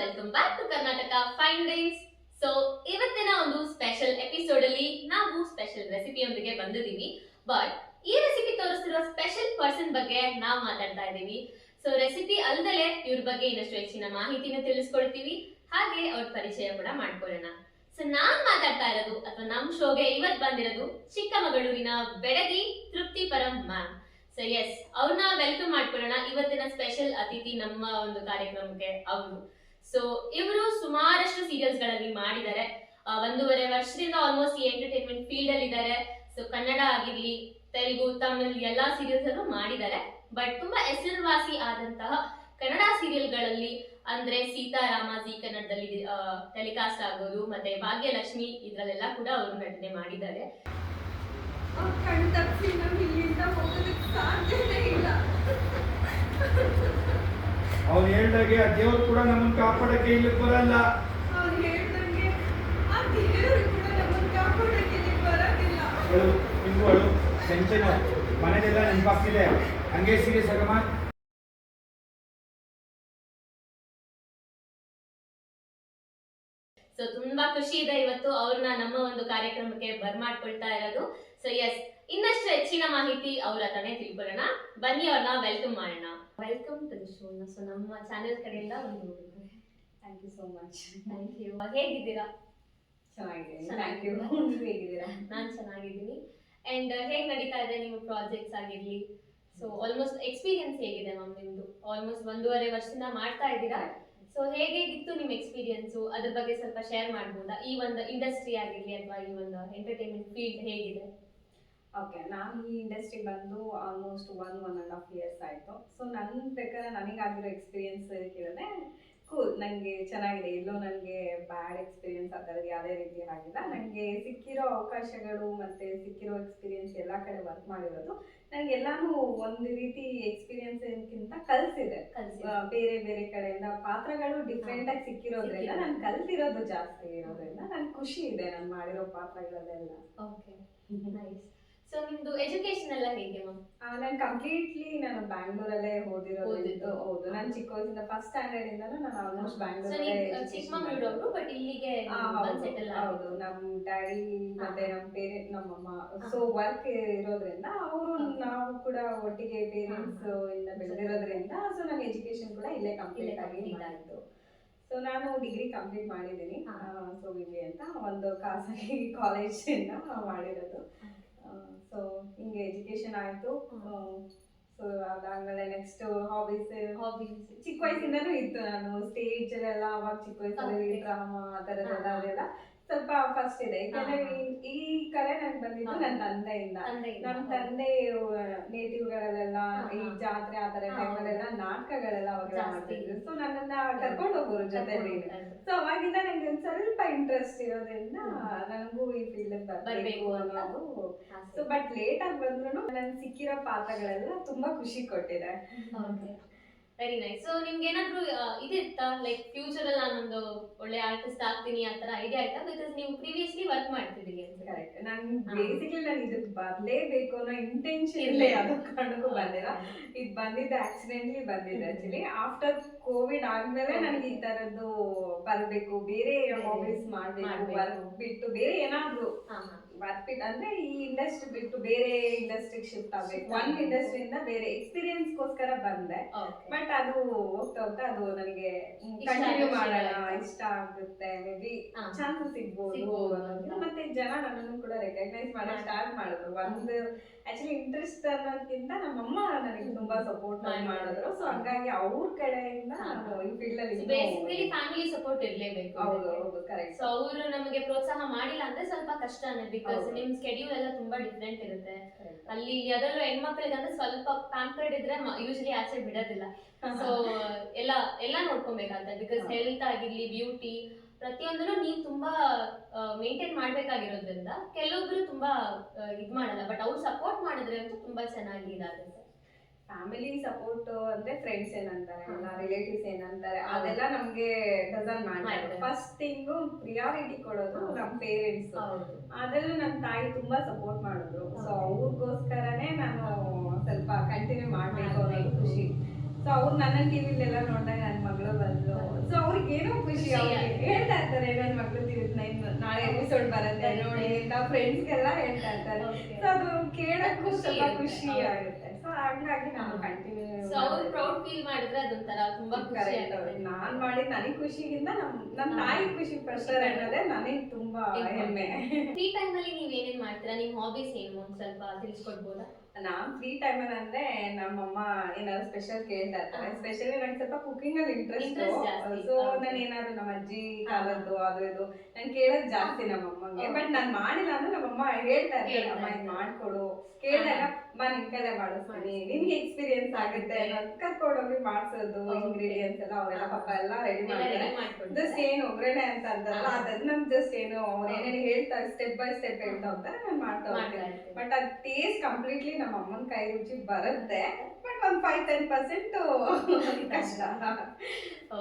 Welcome back to Karnataka findings. So ಇವತ್ತಿನ ಒಂದು special episode ಅಲ್ಲಿ ನಾವು ಸ್ಪೆಷಲ್ ರೆಸಿಪಿಯೊಂದಿಗೆ ಬಂದಿದ್ದೀವಿ. ಬಟ್ ಈ ರೆಸಿಪಿ ತೋರಿಸ್ತಿರೋ ಸ್ಪೆಷಲ್ ಪರ್ಸನ್ ಬಗ್ಗೆ ನಾವು ಮಾತಾಡ್ತಾ ಇದ್ದೀವಿ. ಸೊ ರೆಸಿಪಿ ಅಲ್ದಲೆ ಇವ್ರ ಬಗ್ಗೆ ಇನ್ನಷ್ಟು ಹೆಚ್ಚಿನ ಮಾಹಿತಿನ ತಿಳಿಸ್ಕೊಳ್ತೀವಿ, ಹಾಗೆ ಅವ್ರ ಪರಿಚಯ ಕೂಡ ಮಾಡ್ಕೊಳ್ಳೋಣ. ಸೊ ನಾನ್ ಮಾತಾಡ್ತಾ ಇರೋದು ಅಥವಾ ನಮ್ ಶೋಗೆ ಇವತ್ ಬಂದಿರೋದು ಚಿಕ್ಕಮಗಳೂರಿನ ಬೆಡಗಿ ತೃಪ್ತಿಪರಂ ಮ್ಯಾಮ್. ಸೊ ಎಸ್, ಅವ್ರನ್ನ ವೆಲ್ಕಮ್ ಮಾಡ್ಕೊಳ್ಳೋಣ. ಇವತ್ತಿನ ಸ್ಪೆಷಲ್ ಅತಿಥಿ ನಮ್ಮ ಒಂದು ಕಾರ್ಯಕ್ರಮಕ್ಕೆ ಅವರು. ಸೊ ಇವರು ಸುಮಾರಷ್ಟು ಸೀರಿಯಲ್ಸ್ ಗಳಲ್ಲಿ ಮಾಡಿದ್ದಾರೆ. 1.5 ವರ್ಷದಿಂದ ಆಲ್ಮೋಸ್ಟ್ ಈ ಎಂಟರ್ಟೈನ್ಮೆಂಟ್ ಫೀಲ್ಡ್ ಅಲ್ಲಿ ಇದ್ದಾರೆ. ಸೊ ಕನ್ನಡ ಆಗಿರ್ಲಿ, ತೆಲುಗು, ತಮಿಳ್ ಎಲ್ಲಾ ಸೀರಿಯಲ್ಸ್ ಅನ್ನು ಮಾಡಿದ್ದಾರೆ. ಬಟ್ ತುಂಬಾ ಹೆಸರುವಾಸಿ ಆದಂತಹ ಕನ್ನಡ ಸೀರಿಯಲ್ ಗಳಲ್ಲಿ ಅಂದ್ರೆ ಸೀತಾರಾಮ ಜಿ ಕನ್ನಡದಲ್ಲಿ ಟೆಲಿಕಾಸ್ಟ್ ಆಗೋದು, ಮತ್ತೆ ಭಾಗ್ಯಲಕ್ಷ್ಮಿ, ಇದ್ರಲ್ಲೆಲ್ಲ ಕೂಡ ಅವರು ನಟನೆ ಮಾಡಿದ್ದಾರೆ. ಅವ್ನು ಹೇಳ್ದಾಗೆ ಆ ದೇವ್ರು ಕೂಡ ನಮ್ಮನ್ನು ಕಾಪಾಡಕ್ಕೆ ಇಲ್ಲಿ ಬರಲ್ಲ. ಅಳು ಟೆನ್ಷನ್ ಮನೆದೆಲ್ಲ ನೆನಪಾಗ್ತಿದೆ. ಹಂಗೆ ಸೀರಿಯಸ್ ಆಗಮ್ಮ. ಸೊ ತುಂಬಾ ಖುಷಿ ಇದೆ ಇವತ್ತು ಅವ್ರನ್ನ ನಮ್ಮ ಒಂದು ಕಾರ್ಯಕ್ರಮಕ್ಕೆ ಬರ್ಮಾಡ್ಕೊಳ್ತಾ ಇರೋದು. ಸೊ ಎಸ್, ಇನ್ನಷ್ಟು ಹೆಚ್ಚಿನ ಮಾಹಿತಿ ಅವ್ರ ಹತ್ರನೇ ತಿಳ್ಕೊಳ್ಳೋಣ. ಬನ್ನಿ, ಅವ್ರನ್ನ ವೆಲ್ಕಮ್ ಮಾಡೋಣ. Welcome to the show. So ನಮ್ಮ ಚಾನೆಲ್ ಕಡೆಯಿಂದ ಒಂದು thank you so much. Thank you. ಹೇಗಿದ್ದೀರಾ? ಹೇಗಿದ್ದೀರಾ? ನಾನ್ ಚೆನ್ನಾಗಿದ್ದೀನಿ. ಅಂಡ್ ಹೇಗ್ ನಡೀತಾ ಇದೆ ನಿಮ್ಮ ಪ್ರಾಜೆಕ್ಟ್ಸ್ ಆಗಿರ್ಲಿ? ಸೊ ಆಲ್ಮೋಸ್ಟ್ ಎಕ್ಸ್ಪೀರಿಯನ್ಸ್ ಹೇಗಿದೆ ಮ್ಯಾಮ್ ನಿಮ್ದು? ಆಲ್ಮೋಸ್ಟ್ 1.5 ವರ್ಷದಿಂದ ಮಾಡ್ತಾ ಇದ್ದೀರಾ. ಸೊ ಹೇಗಿತ್ತು ನಿಮ್ಮ ಎಕ್ಸ್ಪೀರಿಯನ್ಸ್? ಅದ್ರ ಬಗ್ಗೆ ಸ್ವಲ್ಪ ಶೇರ್ ಮಾಡ್ಬೋದಾ? ಈ ಒಂದು ಇಂಡಸ್ಟ್ರಿ ಆಗಿರ್ಲಿ ಅಥವಾ ಈ ಒಂದು ಎಂಟರ್ಟೈನ್ಮೆಂಟ್ ಫೀಲ್ಡ್ ಹೇಗಿದೆ? ಓಕೆ, ನಾನು ಈ ಇಂಡಸ್ಟ್ರಿಗೆ ಬಂದು ಆಲ್ಮೋಸ್ಟ್ 1.5 ಇಯರ್ಸ್ ಆಯಿತು. ಸೊ ನನ್ನ ಪ್ರಕಾರ ನನಗಾಗಿರೋ ಎಕ್ಸ್ಪೀರಿಯನ್ಸ್ ಕೇಳಿದ್ರೆ ಕೂಲ್, ನನಗೆ ಚೆನ್ನಾಗಿದೆ. ಎಲ್ಲೋ ನನಗೆ ಬ್ಯಾಡ್ ಎಕ್ಸ್ಪೀರಿಯನ್ಸ್ ಆ ಥರದ್ದು ಯಾವುದೇ ರೀತಿ ಆಗಿಲ್ಲ. ನನಗೆ ಸಿಕ್ಕಿರೋ ಅವಕಾಶಗಳು ಮತ್ತು ಸಿಕ್ಕಿರೋ ಎಕ್ಸ್ಪೀರಿಯನ್ಸ್ ಎಲ್ಲ ಕಡೆ ವರ್ಕ್ ಮಾಡಿರೋದು ನನಗೆಲ್ಲಾನು ಒಂದು ರೀತಿ ಎಕ್ಸ್ಪೀರಿಯನ್ಸ್ಗಿಂತ ಕಲಿಸಿದೆ. ಬೇರೆ ಬೇರೆ ಕಡೆಯಿಂದ ಪಾತ್ರಗಳು ಡಿಫ್ರೆಂಟ್ ಆಗಿ ಸಿಕ್ಕಿರೋದ್ರಿಂದ ನಾನು ಕಲ್ತಿರೋದು ಜಾಸ್ತಿ ಇರೋದ್ರಿಂದ ನನಗೆ ಖುಷಿ ಇದೆ ನಾನು ಮಾಡಿರೋ ಪಾತ್ರಗಳಲ್ಲೆಲ್ಲ. Okay, nice. ಸೊ ನಿಮ್ದು ಎಜುಕೇಶನ್ ಎಲ್ಲ ಹೇಗೆ ಮ್ಯಾಮ್? ನಾನು ಕಂಪ್ಲೀಟ್ಲಿ ನಾನು ಬ್ಯಾಂಗ್ಳೂರಲ್ಲೇ ಓದಿರೋದು. ಹೌದು, ನಾನು ಚಿಕ್ಕ ವಯಸ್ಸಿಂದ ಫಸ್ಟ್ ಸ್ಟ್ಯಾಂಡರ್ಡ್ ಇಂದನೂ ನಾನು ಆಲ್ಮೋಸ್ಟ್ ಬ್ಯಾಂಗ್ಳೂರಲ್ಲೇ. ಚಿಕ್ಕಮಗಳೂರವರು, ಬಟ್ ಇಲ್ಲಿಗೆ ಸೆಟಲ್. ಹೌದು, ನಮ್ಮ ಡ್ಯಾಡಿ ಮತ್ತೆ ನಮ್ಮ ಪೇರೆಂಟ್, ನಮ್ಮಮ್ಮ ಸೊ ವರ್ಕ್ ಇರೋದ್ರಿಂದ ಅವರು ನಾವು ಕೂಡ ಒಟ್ಟಿಗೆ ಪೇರೆಂಟ್ಸ್ ಇಂದ ಬೆಳೆದಿರೋದ್ರಿಂದ ಸೊ ನನ್ನ ಎಜುಕೇಶನ್ ಕೂಡ ಇಲ್ಲೇ ಕಂಪ್ಲೀಟ್ ಆಗಿ ಇದಾಯಿತು. ಸೊ ನಾನು ಡಿಗ್ರಿ ಕಂಪ್ಲೀಟ್ ಮಾಡಿದ್ದೀನಿ. ಸೊ ವಿವಿ ಅಂತ ಒಂದು ಖಾಸಗಿ ಕಾಲೇಜಿಂದ ಮಾಡಿರೋದು. ಸೊ ಹಿಂಗೆ ಎಜುಕೇಶನ್ ಆಯಿತು. ಸೊ ಅದಾದ್ಮೇಲೆ ನೆಕ್ಸ್ಟ್ ಹಾಬೀಸ್ ಚಿಕ್ಕ ವಯಸ್ಸಿಂದನೂ ಇತ್ತು. ನಾನು ಸ್ಟೇಜಲ್ಲೆಲ್ಲ ಅವಾಗ ಚಿಕ್ಕ ವಯಸ್ಸಲ್ಲಿ ಡ್ರಾಮಾ ಆ ಥರದ್ದೆಲ್ಲ ಅದೆಲ್ಲ ಸ್ವಲ್ಪ ಫಸ್ಟ್ ಇದೆ. ಯಾಕಂದ್ರೆ ಈ ಕಡೆ ನಾನು ಬಂದಿದ್ದು ನನ್ನ ತಂದೆಯಿಂದ. ನಮ್ಮ ತಂದೆ ನೇಟಿವ್ಗಳಲ್ಲೆಲ್ಲ ಈ ಜಾತ್ರೆ ಆ ಥರ ಟೈಮಲ್ಲೆಲ್ಲ ನಾಟಕಗಳೆಲ್ಲ ಅವಾಗೆಲ್ಲ ಮಾಡ್ತಿದ್ರು. ಸೊ ನನ್ನನ್ನ ಕರ್ಕೊಂಡು ಹೋಗೋರು ಜೊತೆಲಿ. ಸೊ ಅವಾಗಿಂದ ನಂಗೆ ಒಂದು ಸ್ವಲ್ಪ ಇಂಟ್ರೆಸ್ಟ್ ಇರೋದ್ರಿಂದ ನನಗೂ ಈ ಫೀಲ್ಡ್ ಬರಬೇಕು ಅನ್ನೋದು. ಸೊ ಬಟ್ ಲೇಟ್ ಆಗಿ ಬಂದ್ರು ನನ್ಗೆ ಸಿಕ್ಕಿರೋ ಪಾತ್ರಗಳೆಲ್ಲ ತುಂಬಾ ಖುಷಿ ಕೊಟ್ಟಿದೆ. Very nice. ಸೊ ನಿಮ್ಗೆ ಏನಾದ್ರು ಇದಿತ್ತಾ, ಲೈಕ್ ಫ್ಯೂಚರ್ ಅಲ್ಲಿ ನಾನೊಂದು ಒಳ್ಳೆ ಆರ್ಟಿಸ್ಟ್ ಆಗ್ತೀನಿ ಆ ತರ ಐಡಿಯಾ ಆಯ್ತಾ? ಬಿಕಾಸ್ ನೀವು ಪ್ರೀವಿಯಸ್ಲಿ ವರ್ಕ್ ಮಾಡ್ತಿದ್ದೀರಿ ಅಂತ. ಕರೆಕ್ಟ್. ನಾನು ಬೇಸಿಕಲಿ ನಾನು ಇದಕ್ಕೆ ಬರಲೇಬೇಕು ಅನ್ನೋ ಇಂಟೆನ್ಷನ್ ಇಲ್ಲ, ಯಾವುದೋ ಕಾರಣಕ್ಕೂ ಬಂದಿಲ್ಲ. ಇದು ಬಂದಿದ್ದೆ ಆಕ್ಸಿಡೆಂಟ್ಲಿ ಬಂದಿದೆ. ಆಕ್ಚುಲಿ ಆಫ್ಟರ್ ಕೋವಿಡ್ ಆದ್ಮೇಲೆ ನನಗೆ ಈ ತರದ್ದು ಬರಬೇಕು, ಬೇರೆ ಹಾಬೀಸ್ ಮಾಡ್ಬೇಕು, ವರ್ಕ್ ಬಿಟ್ಟು ಬೇರೆ ಏನಾದ್ರು ವರ್ಕ್ ಬಿಟ್ಟು ಅಂದ್ರೆ ಈ ಇಂಡಸ್ಟ್ರಿ ಬಿಟ್ಟು ಬೇರೆ ಇಂಡಸ್ಟ್ರಿಗೆ ಶಿಫ್ಟ್ ಆಗ್ಬೇಕು. ಒಂದ್ ಇಂಡಸ್ಟ್ರಿಯಿಂದ ಬೇರೆ ಎಕ್ಸ್ಪೀರಿಯನ್ಸ್ಗೋಸ್ಕರ ಬಂದೆ. ಬಟ್ ಅದು ಹೋಗ್ತಾ ಹೋಗ್ತಾ ಅದು ನನಗೆ ಕಂಟಿನ್ಯೂ ಮಾಡೋಣ ಇಷ್ಟ ಆಗುತ್ತೆ, ಮೇ ಬಿ ಚಾನ್ಸಸ್ ಸಿಗ್ಬೋದು ಅನ್ನೋದು. ಮತ್ತೆ ಜನ ನನ್ನನ್ನು ಕೂಡ ರೆಕಗ್ನೈಸ್ ಮಾಡಕ್ ಸ್ಟಾರ್ಟ್ ಮಾಡಿದ್ರು. ಒಂದು ಆಕ್ಚುಲಿ ಇಂಟ್ರೆಸ್ಟ್ ಅನ್ನೋದಕ್ಕಿಂತ ನಮ್ಮಮ್ಮ ನನಗೆ ತುಂಬಾ ಸಪೋರ್ಟ್ ಮಾಡಿದ್ರು. ಸೊ ಹಂಗಾಗಿ ಅವ್ರ ಕಡೆಯಿಂದ ನಾನು ಈ ಫೀಲ್ಡ್ ಅಲ್ಲಿ ಬೇಸಿಕಲಿ ಫ್ಯಾಮಿಲಿ ಸಪೋರ್ಟ್ ಇರ್ಲೇಬೇಕು. ಹೌದು ಹೌದು, ಕರೆಕ್ಟ್. ಸೊ ಅವರು ನಮಗೆ ಪ್ರೋತ್ಸಾಹ ಮಾಡಿಲ್ಲ ಅಂದ್ರೆ ಸ್ವಲ್ಪ ಕಷ್ಟನೇ, ಬಿಕಾಸ್ ನಿಮ್ ಸ್ಕೆಡ್ಯೂಲ್ ಎಲ್ಲ ತುಂಬಾ ಡಿಫ್ರೆಂಟ್ ಇರುತ್ತೆ. ಅಲ್ಲಿ ಅದರಲ್ಲೂ ಹೆಣ್ಮಕ್ಳಿಗೆ ಅಂದ್ರೆ ಸ್ವಲ್ಪ ಪ್ಯಾಂಪರ್ಡ್ ಇದ್ರೆ ಯೂಶಲಿ ಆಚೆ ಬಿಡೋದಿಲ್ಲ. ಸೊ ಎಲ್ಲ ನೋಡ್ಕೊಬೇಕಾಗುತ್ತೆ. ಬಿಕಾಸ್ ಹೆಲ್ತ್ ಆಗಿರ್ಲಿ, ಬ್ಯೂಟಿ, ಪ್ರತಿಯೊಂದನ್ನು ನೀವು ತುಂಬಾ ಮೇಂಟೈನ್ ಮಾಡ್ಬೇಕಾಗಿರೋದ್ರಿಂದ ಕೆಲವೊಬ್ರು ತುಂಬಾ ಇದ್ ಮಾಡಲ್ಲ. ಬಟ್ ಅವ್ರು ಸಪೋರ್ಟ್ ಮಾಡಿದ್ರೆ ಅಂತೂ ತುಂಬಾ ಚೆನ್ನಾಗಿ ಇದಾಗುತ್ತೆ. ಫ್ಯಾಮಿಲಿ ಸಪೋರ್ಟ್ ಅಂದ್ರೆ ಫ್ರೆಂಡ್ಸ್ ಏನಂತಾರೆ, ರಿಲೇಟಿವ್ಸ್ ಏನಂತಾರೆ, ಅದೆಲ್ಲ ನಮ್ಗೆ ಡಸನ್ ಮಾಡ್ತಾರೆ. ಫಸ್ಟ್ ಥಿಂಗು ಪ್ರಿಯಾರಿಟಿ ಕೊಡೋದು ನಮ್ಮ ಪೇರೆಂಟ್ಸ್. ಅದೆಲ್ಲ ನನ್ನ ತಾಯಿ ತುಂಬಾ ಸಪೋರ್ಟ್ ಮಾಡಿದ್ರು. ಸೊ ಅವ್ರಿಗೋಸ್ಕರನೇ ನಾನು ಸ್ವಲ್ಪ ಕಂಟಿನ್ಯೂ ಮಾಡ್ಬೇಕು ಅನ್ನೋದು ಖುಷಿ. ಸೊ ಅವ್ರು ನನ್ನ ಟಿವಿಲೆಲ್ಲ ನೋಡಿದಾಗ ನನ್ನ ಮಗಳು ಬಂದ್ರು. ಸೊ ಅವ್ರಿಗೆ ಏನೋ ಎಪಿಸೋಡ್ ಬರುತ್ತೆ ನೋಡಿ ಅಂತ ಫ್ರೆಂಡ್ಸ್ಗೆಲ್ಲ ಹೇಳ್ತಾ ಇರ್ತಾರೆ. ಸೊ ಅದು ಕೇಳಕ್ಕೂ ಸ್ವಲ್ಪ ಖುಷಿ ಆಗುತ್ತೆ. ಸೊ ಹಂಗಾಗಿ ನಾನು ಕಂಟಿನ್ಯೂ ಸೊ ಅವ್ರು ಪ್ರೌಡ್ ಫೀಲ್ ಮಾಡಿದ್ರೆ ಅದೊಂಥರ ತುಂಬಾ ಖುಷಿ ಆಗುತ್ತೆ. ನಾನ್ ಮಾಡಿದ್ ನನಗ್ ಖುಷಿಗಿಂತ ನಮ್ ತಾಯಿ ಖುಷಿ ಪಡ್ತಾರೆ ಅನ್ನೋದೇ ನನಗ್ ತುಂಬಾ ಹೆಮ್ಮೆ. ಫ್ರೀ ಟೈಮ್ ಅಲ್ಲಿ ನೀವ್ ಏನೇನ್ ಮಾಡ್ತೀರಾ, ನಿಮ್ ಹಾಬೀಸ್ ಏನು ಒಂದ್ ಸ್ವಲ್ಪ ತಿಳಿಸ್ಕೊಡ್ಬೋದಾ? ನಾನ್ ಫ್ರೀ ಟೈಮ್ ಅಲ್ಲಿ ಅಂದ್ರೆ ನಮ್ಮಮ್ಮ ಏನಾದ್ರು ಸ್ಪೆಷಲ್ ಕೇಳ್ತಾ ಇರ್ತಾರೆ. ಸ್ಪೆಷಲಿ ನಂಗೆ ಸ್ವಲ್ಪ ಕುಕಿಂಗ್ ಅಲ್ಲಿ ಇಂಟ್ರೆಸ್ಟ್. ಸೊ ನಾನು ಏನಾದ್ರು ನಮ್ಮ ಅಜ್ಜಿ ಕಾಲದ್ದು ಅದು ಇದು ನಾನು ಕೇಳೋದ್ ಜಾಸ್ತಿ ನಮ್ಮಮ್ಮಗೆ. ಬಟ್ ನಾನ್ ಮಾಡಿಲ್ಲ ಅಂದ್ರೆ ನಮ್ಮಮ್ಮ ಹೇಳ್ತಾ ಇರ್ತಾರೆ, ಅಮ್ಮ ಇದ್ ಮಾಡ್ಕೊಡು. ಕೇಳಿದಾಗ ಅಮ್ಮ ನಿನ್ ಕೈಲೇ ಮಾಡಿಸ್ತೀನಿ, ನಿನ್ಗೆ ಎಕ್ಸ್ಪೀರಿಯನ್ಸ್ ಆಗುತ್ತೆ ಅನ್ನೋದು ಕರ್ಕೊಂಡೋಗಿ ಮಾಡ್ಸೋದು. ಇಂಗ್ರೀಡಿಯೆಂಟ್ಸ್ ಎಲ್ಲ ಅವರೆಲ್ಲ ಪಾಪ ಎಲ್ಲ ರೆಡಿ ಮಾಡ್ತಾರೆ. ಜಸ್ಟ್ ಏನು ಒಗ್ಗರಣೆ ಅಂತ ಅಂತಾರಲ್ಲ ಅದನ್ನ ನಮ್ ಜಸ್ಟ್ ಏನು ಅವ್ರು ಏನೇನು ಹೇಳ್ತಾರೆ ಸ್ಟೆಪ್ ಬೈ ಸ್ಟೆಪ್ ಹೇಳ್ತಾ ಹೋಗ್ತಾರೆ, ನಾನು ಮಾಡ್ತಾ ಹೋಗ್ತೀನಿ. ಬಟ್ ಅದ್ ಟೇಸ್ಟ್ ಕಂಪ್ಲೀಟ್ಲಿ ನಮ್ಮ ಅಮ್ಮನ ಕೈ ರುಚಿ ಬರುತ್ತೆ. ಬಟ್ ಒಂದ್ 5-10% ಕಷ್ಟ.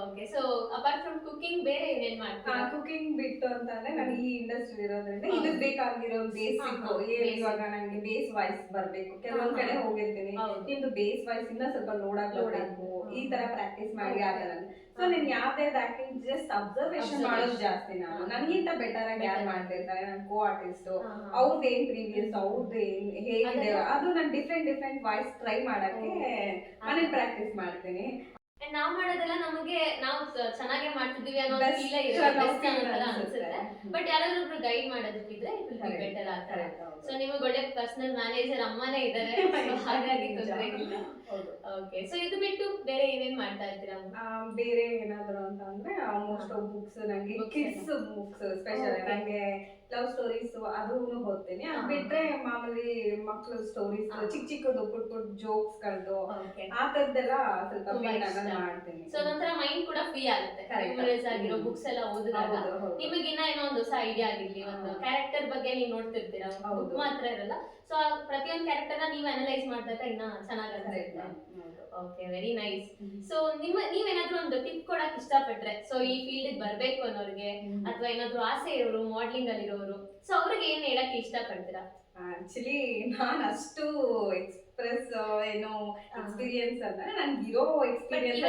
Okay, so apart from cooking ಬೇರೆ ಏನೇನ್ ಮಾಡ್ತೀರಾ? ಕುಕಿಂಗ್ ಬಿಟ್ಟು ಅಂತಂದ್ರೆ ನಾನು ಈ ಇಂಡಸ್ಟ್ರಿ ಇರೋದ್ರಿಂದ ಇದಕ್ ಬೇಕಾಗಿರೋ ಬೇಸಿಕ್ ಇವಾಗ ನಂಗೆ ಬೇಸ್ ವಾಯ್ಸ್ ಬರ್ಬೇಕು. ಕೆಲವೊಂದ್ ಕಡೆ ಹೋಗಿರ್ತೀನಿ, ನಿಮ್ದು ಬೇಸ್ ವಾಯ್ಸ್ ಇಂದ ಸ್ವಲ್ಪ ಲೋಡ್ ಆಗ್ಬೇಕು, ಈ ತರ ಪ್ರಾಕ್ಟೀಸ್ ಮಾಡಿ ಆ ತರ. ಸೊ ನಾನು ಯಾವ್ದೇ ಆಕ್ಟಿಂಗ್ ಜಸ್ಟ್ ಅಬ್ಸರ್ವೇಷನ್ ಮಾಡೋದು ಜಾಸ್ತಿ. ನಾನು ನನ್ಗಿಂತ ಬೆಟರ್ ಆಗಿ ಯಾರು ಮಾಡ್ತಿರ್ತಾರೆ, ನನ್ ಕೋ ಆರ್ಟಿಸ್ಟ್ ಅವ್ರದ್ದು ಏನ್ ಪ್ರೀವಿಯಸ್ ಅವ್ರದ್ದು ಏನ್ ಹೇಗಿದೆ ಅದು ನಾನು ಡಿಫ್ರೆಂಟ್ ವಾಯ್ಸ್ ಟ್ರೈ ಮಾಡಕ್ಕೆ ನಾನು ಪ್ರಾಕ್ಟೀಸ್ ಮಾಡ್ತೀನಿ. ನಾವ್ ಮಾಡೋದೆಲ್ಲ ನಮಗೆ ನಾವು ಚೆನ್ನಾಗೆ ಮಾಡ್ತಿದೀವಿ ಅನ್ನೋ ಫೀಲ್ ಅನ್ಸುತ್ತೆ. ಬಟ್ ಯಾರಾದ್ರೂ ಒಬ್ರು ಗೈಡ್ ಮಾಡೋದಕ್ಕಿದ್ರೆ ಇಟ್ ವಿಲ್ ಬಿ ಬೆಟರ್ ಆಗ್ತಾರೆ. ಸೊ ನಿಮಗೆ ಒಳ್ಳೆ ಪರ್ಸನಲ್ ಮ್ಯಾನೇಜರ್ ಅಮ್ಮನೇ ಇದ್ದಾರೆ, ಹಾಗಾಗಿ ತೊಂದರೆ ಇಲ್ಲ. ಓಕೆ, ಸೊ ಇದು ಬಿಟ್ಟು ಬೇರೆ ಏನೇನ್ ಮಾಡ್ತಾ ಇರ್ತೀರಾ? ಬೇರೆ ಏನಾದ್ರು ಅಂತ ಅಂದ್ರೆ ಆಲ್ಮೋಸ್ಟ್ ಬುಕ್ಸ್, ನಂಗೆ ಕಿಡ್ಸ್ ಬುಕ್ಸ್ ಸ್ಪೆಷಲ್. ನಂಗೆ ಲವ್ ಸ್ಟೋರೀಸ್ ಅದನ್ನು ಓದ್ತೀನಿ. ಅದ್ ಬಿಟ್ರೆ ಮಾಮೂಲಿ ಮಕ್ಳು ಸ್ಟೋರೀಸ್, ಚಿಕ್ಕದು ಪುಟ್ ಜೋಕ್ಸ್ ಗಳದ್ದು ಆ ತರದ್ದೆಲ್ಲ ಸ್ವಲ್ಪ ಮಾಡ್ತೀನಿ. ಸೊ ಅದೊಂಥರ ಮೈಂಡ್ ಕೂಡ ಫ್ರೀ ಆಗುತ್ತೆ. ಮೆಮೊರೀಸ್ ಆಗಿರೋ ಬುಕ್ಸ್ ಎಲ್ಲ ಓದಿದಾಗ ನಿಮಗೆ ಇನ್ನ ಏನೋ ಒಂದು ಹೊಸ ಐಡಿಯಾ ಆಗಿರ್ಲಿ, ಒಂದು ಕ್ಯಾರೆಕ್ಟರ್ ಬಗ್ಗೆ ನೀವು ನೋಡ್ತಿರ್ತೀರಾ, ಬುಕ್ ಮಾತ್ರ ಇರಲ್ಲ. ಸೊ ಪ್ರತಿಯೊಂದು ಕ್ಯಾರೆಕ್ಟರ್ ನೀವು ಅನಲೈಸ್ ಮಾಡಿದಾಗ ಇನ್ನ ಚೆನ್ನಾಗಿ. Okay, very nice. ಸೊ ನೀವೇನಾದ್ರೂ ಒಂದು ಟಿಪ್ ಕೊಡಕ್ ಇಷ್ಟಪಟ್ರೆ, ಸೊ ಈ ಫೀಲ್ಡ್ ಬರ್ಬೇಕು ಅನ್ನೋರಿಗೆ ಅಥವಾ ಏನಾದ್ರು ಆಸೆ ಇರೋರು, ಮಾಡ್ಲಿಂಗ್ ಅಲ್ಲಿ ಇರೋರು, ಸೊ ಅವ್ರಿಗೆ ಏನ್ ಹೇಳಕ್ ಇಷ್ಟಪಡ್ತೀರಾ? ಆಕ್ಚುಲಿ ನಾನು ಅಷ್ಟು ಎಕ್ಸ್ಪ್ರೆಸ್ ಏನೋ ಎಕ್ಸ್ಪೀರಿಯನ್ಸ್ ಅಂದ್ರೆ ನನ್ಗೆ ಇರೋ ಎಕ್ಸ್ಪೀರಿಯನ್ಸ್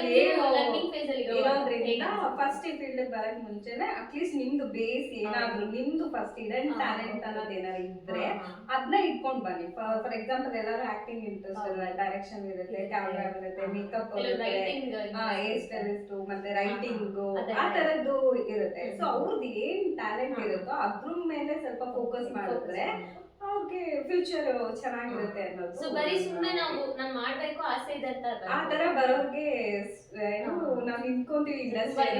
ಇರೋದ್ರಿಂದ ಫಸ್ಟ್ ಈ ಫೀಲ್ಡ್ ಬರಕ್ ಮುಂಚೆನೆ ಅಟ್ಲೀಸ್ಟ್ ನಿಮ್ದು ಬೇಸ್ ಏನಾದ್ರು, ನಿಮ್ದು ಫಸ್ಟ್ ಇಡನ್ ಟ್ಯಾಲೆಂಟ್ ಅನ್ನೋದು ಏನಾದ್ರು ಇದ್ರೆ ಅದನ್ನ ಇಟ್ಕೊಂಡ್ ಬನ್ನಿ. ಫಾರ್ ಎಕ್ಸಾಂಪಲ್ ಎಲ್ಲರೂ ಆಕ್ಟಿಂಗ್ ಇಂಟ್ರೆಸ್ಟ್ ಇರುತ್ತೆ, ಡೈರೆಕ್ಷನ್ ಇರುತ್ತೆ, ಕ್ಯಾಮ್ರಾ ಇರುತ್ತೆ, ಮೇಕಪ್ ಇರುತ್ತೆ, ಹೇರ್ ಸ್ಟೈಲಿಸ್ಟ್ ಮತ್ತೆ ರೈಟಿಂಗ್ ಆ ತರದ್ದು ಇರುತ್ತೆ. ಸೊ ಅವ್ರದ್ದು ಏನ್ ಟ್ಯಾಲೆಂಟ್ ಇರುತ್ತೋ ಅದ್ರ ಮೇಲೆ ಸ್ವಲ್ಪ ಫೋಕಸ್ ಮಾಡಿದ್ರೆ ಅವ್ರಿಗೆ ಫ್ಯೂಚರ್ ಚೆನ್ನಾಗಿರುತ್ತೆ ಅನ್ನೋದು. ಸೊ ಬರೀ ಸುಮ್ಮನೆ ನಾನು ಮಾಡ್ಬೇಕು ಆಸೆ ಇದೆ ಅಂತ ಆ ತರ ಬರೋರ್ಗೆ ನಾವು ನಿಂತ್ಕೊಂತೀವಿ ಇಂಡಸ್ಟ್ರಿ.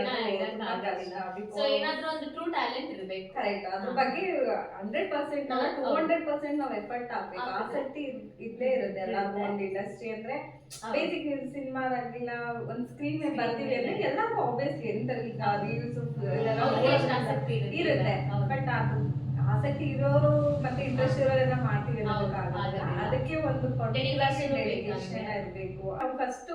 ಸೊ ಏನಾದ್ರೂ ಒಂದು ಟ್ರೂ ಟ್ಯಾಲೆಂಟ್ ಇರಬೇಕು. ಕರೆಕ್ಟ್, ಅದ್ರ ಬಗ್ಗೆ 100% ಅಲ್ಲ 200% ನಾವು ಎಫರ್ಟ್ ಹಾಕ್ಬೇಕು. ಆಸಕ್ತಿ ಇದ್ದೇ ಇರುತ್ತೆ ಎಲ್ಲರಿಗೂ. ಒಂದು ಇಂಡಸ್ಟ್ರಿ ಅಂದ್ರೆ ಬೇಸಿಕ್ ಸಿನಿಮಾದಾಗಿಲ್ಲ ಒಂದ್ ಸ್ಕ್ರೀನ್ ಮೇಲೆ ಬರ್ತೀವಿ ಅಂದ್ರೆ ಎಲ್ಲರೂ ಆಬ್ವಿಯಸ್ಲಿ ಎಂತ ಈಗ ರೀಲ್ಸ್ ಆಸಕ್ತಿ ಇರುತ್ತೆ. ಬಟ್ ಅದು ಆಸಕ್ತಿ ಇರೋರು ಮತ್ತೆ ಇಂಟ್ರೆಸ್ಟ್ ಇರೋರೆಲ್ಲ ಮಾಡ್ತೀವಿ. ಅದಕ್ಕೆ ಒಂದು ಡೆಡಿಕೇಶನ್ ಇರಬೇಕು. ನಾವು ಫಸ್ಟ್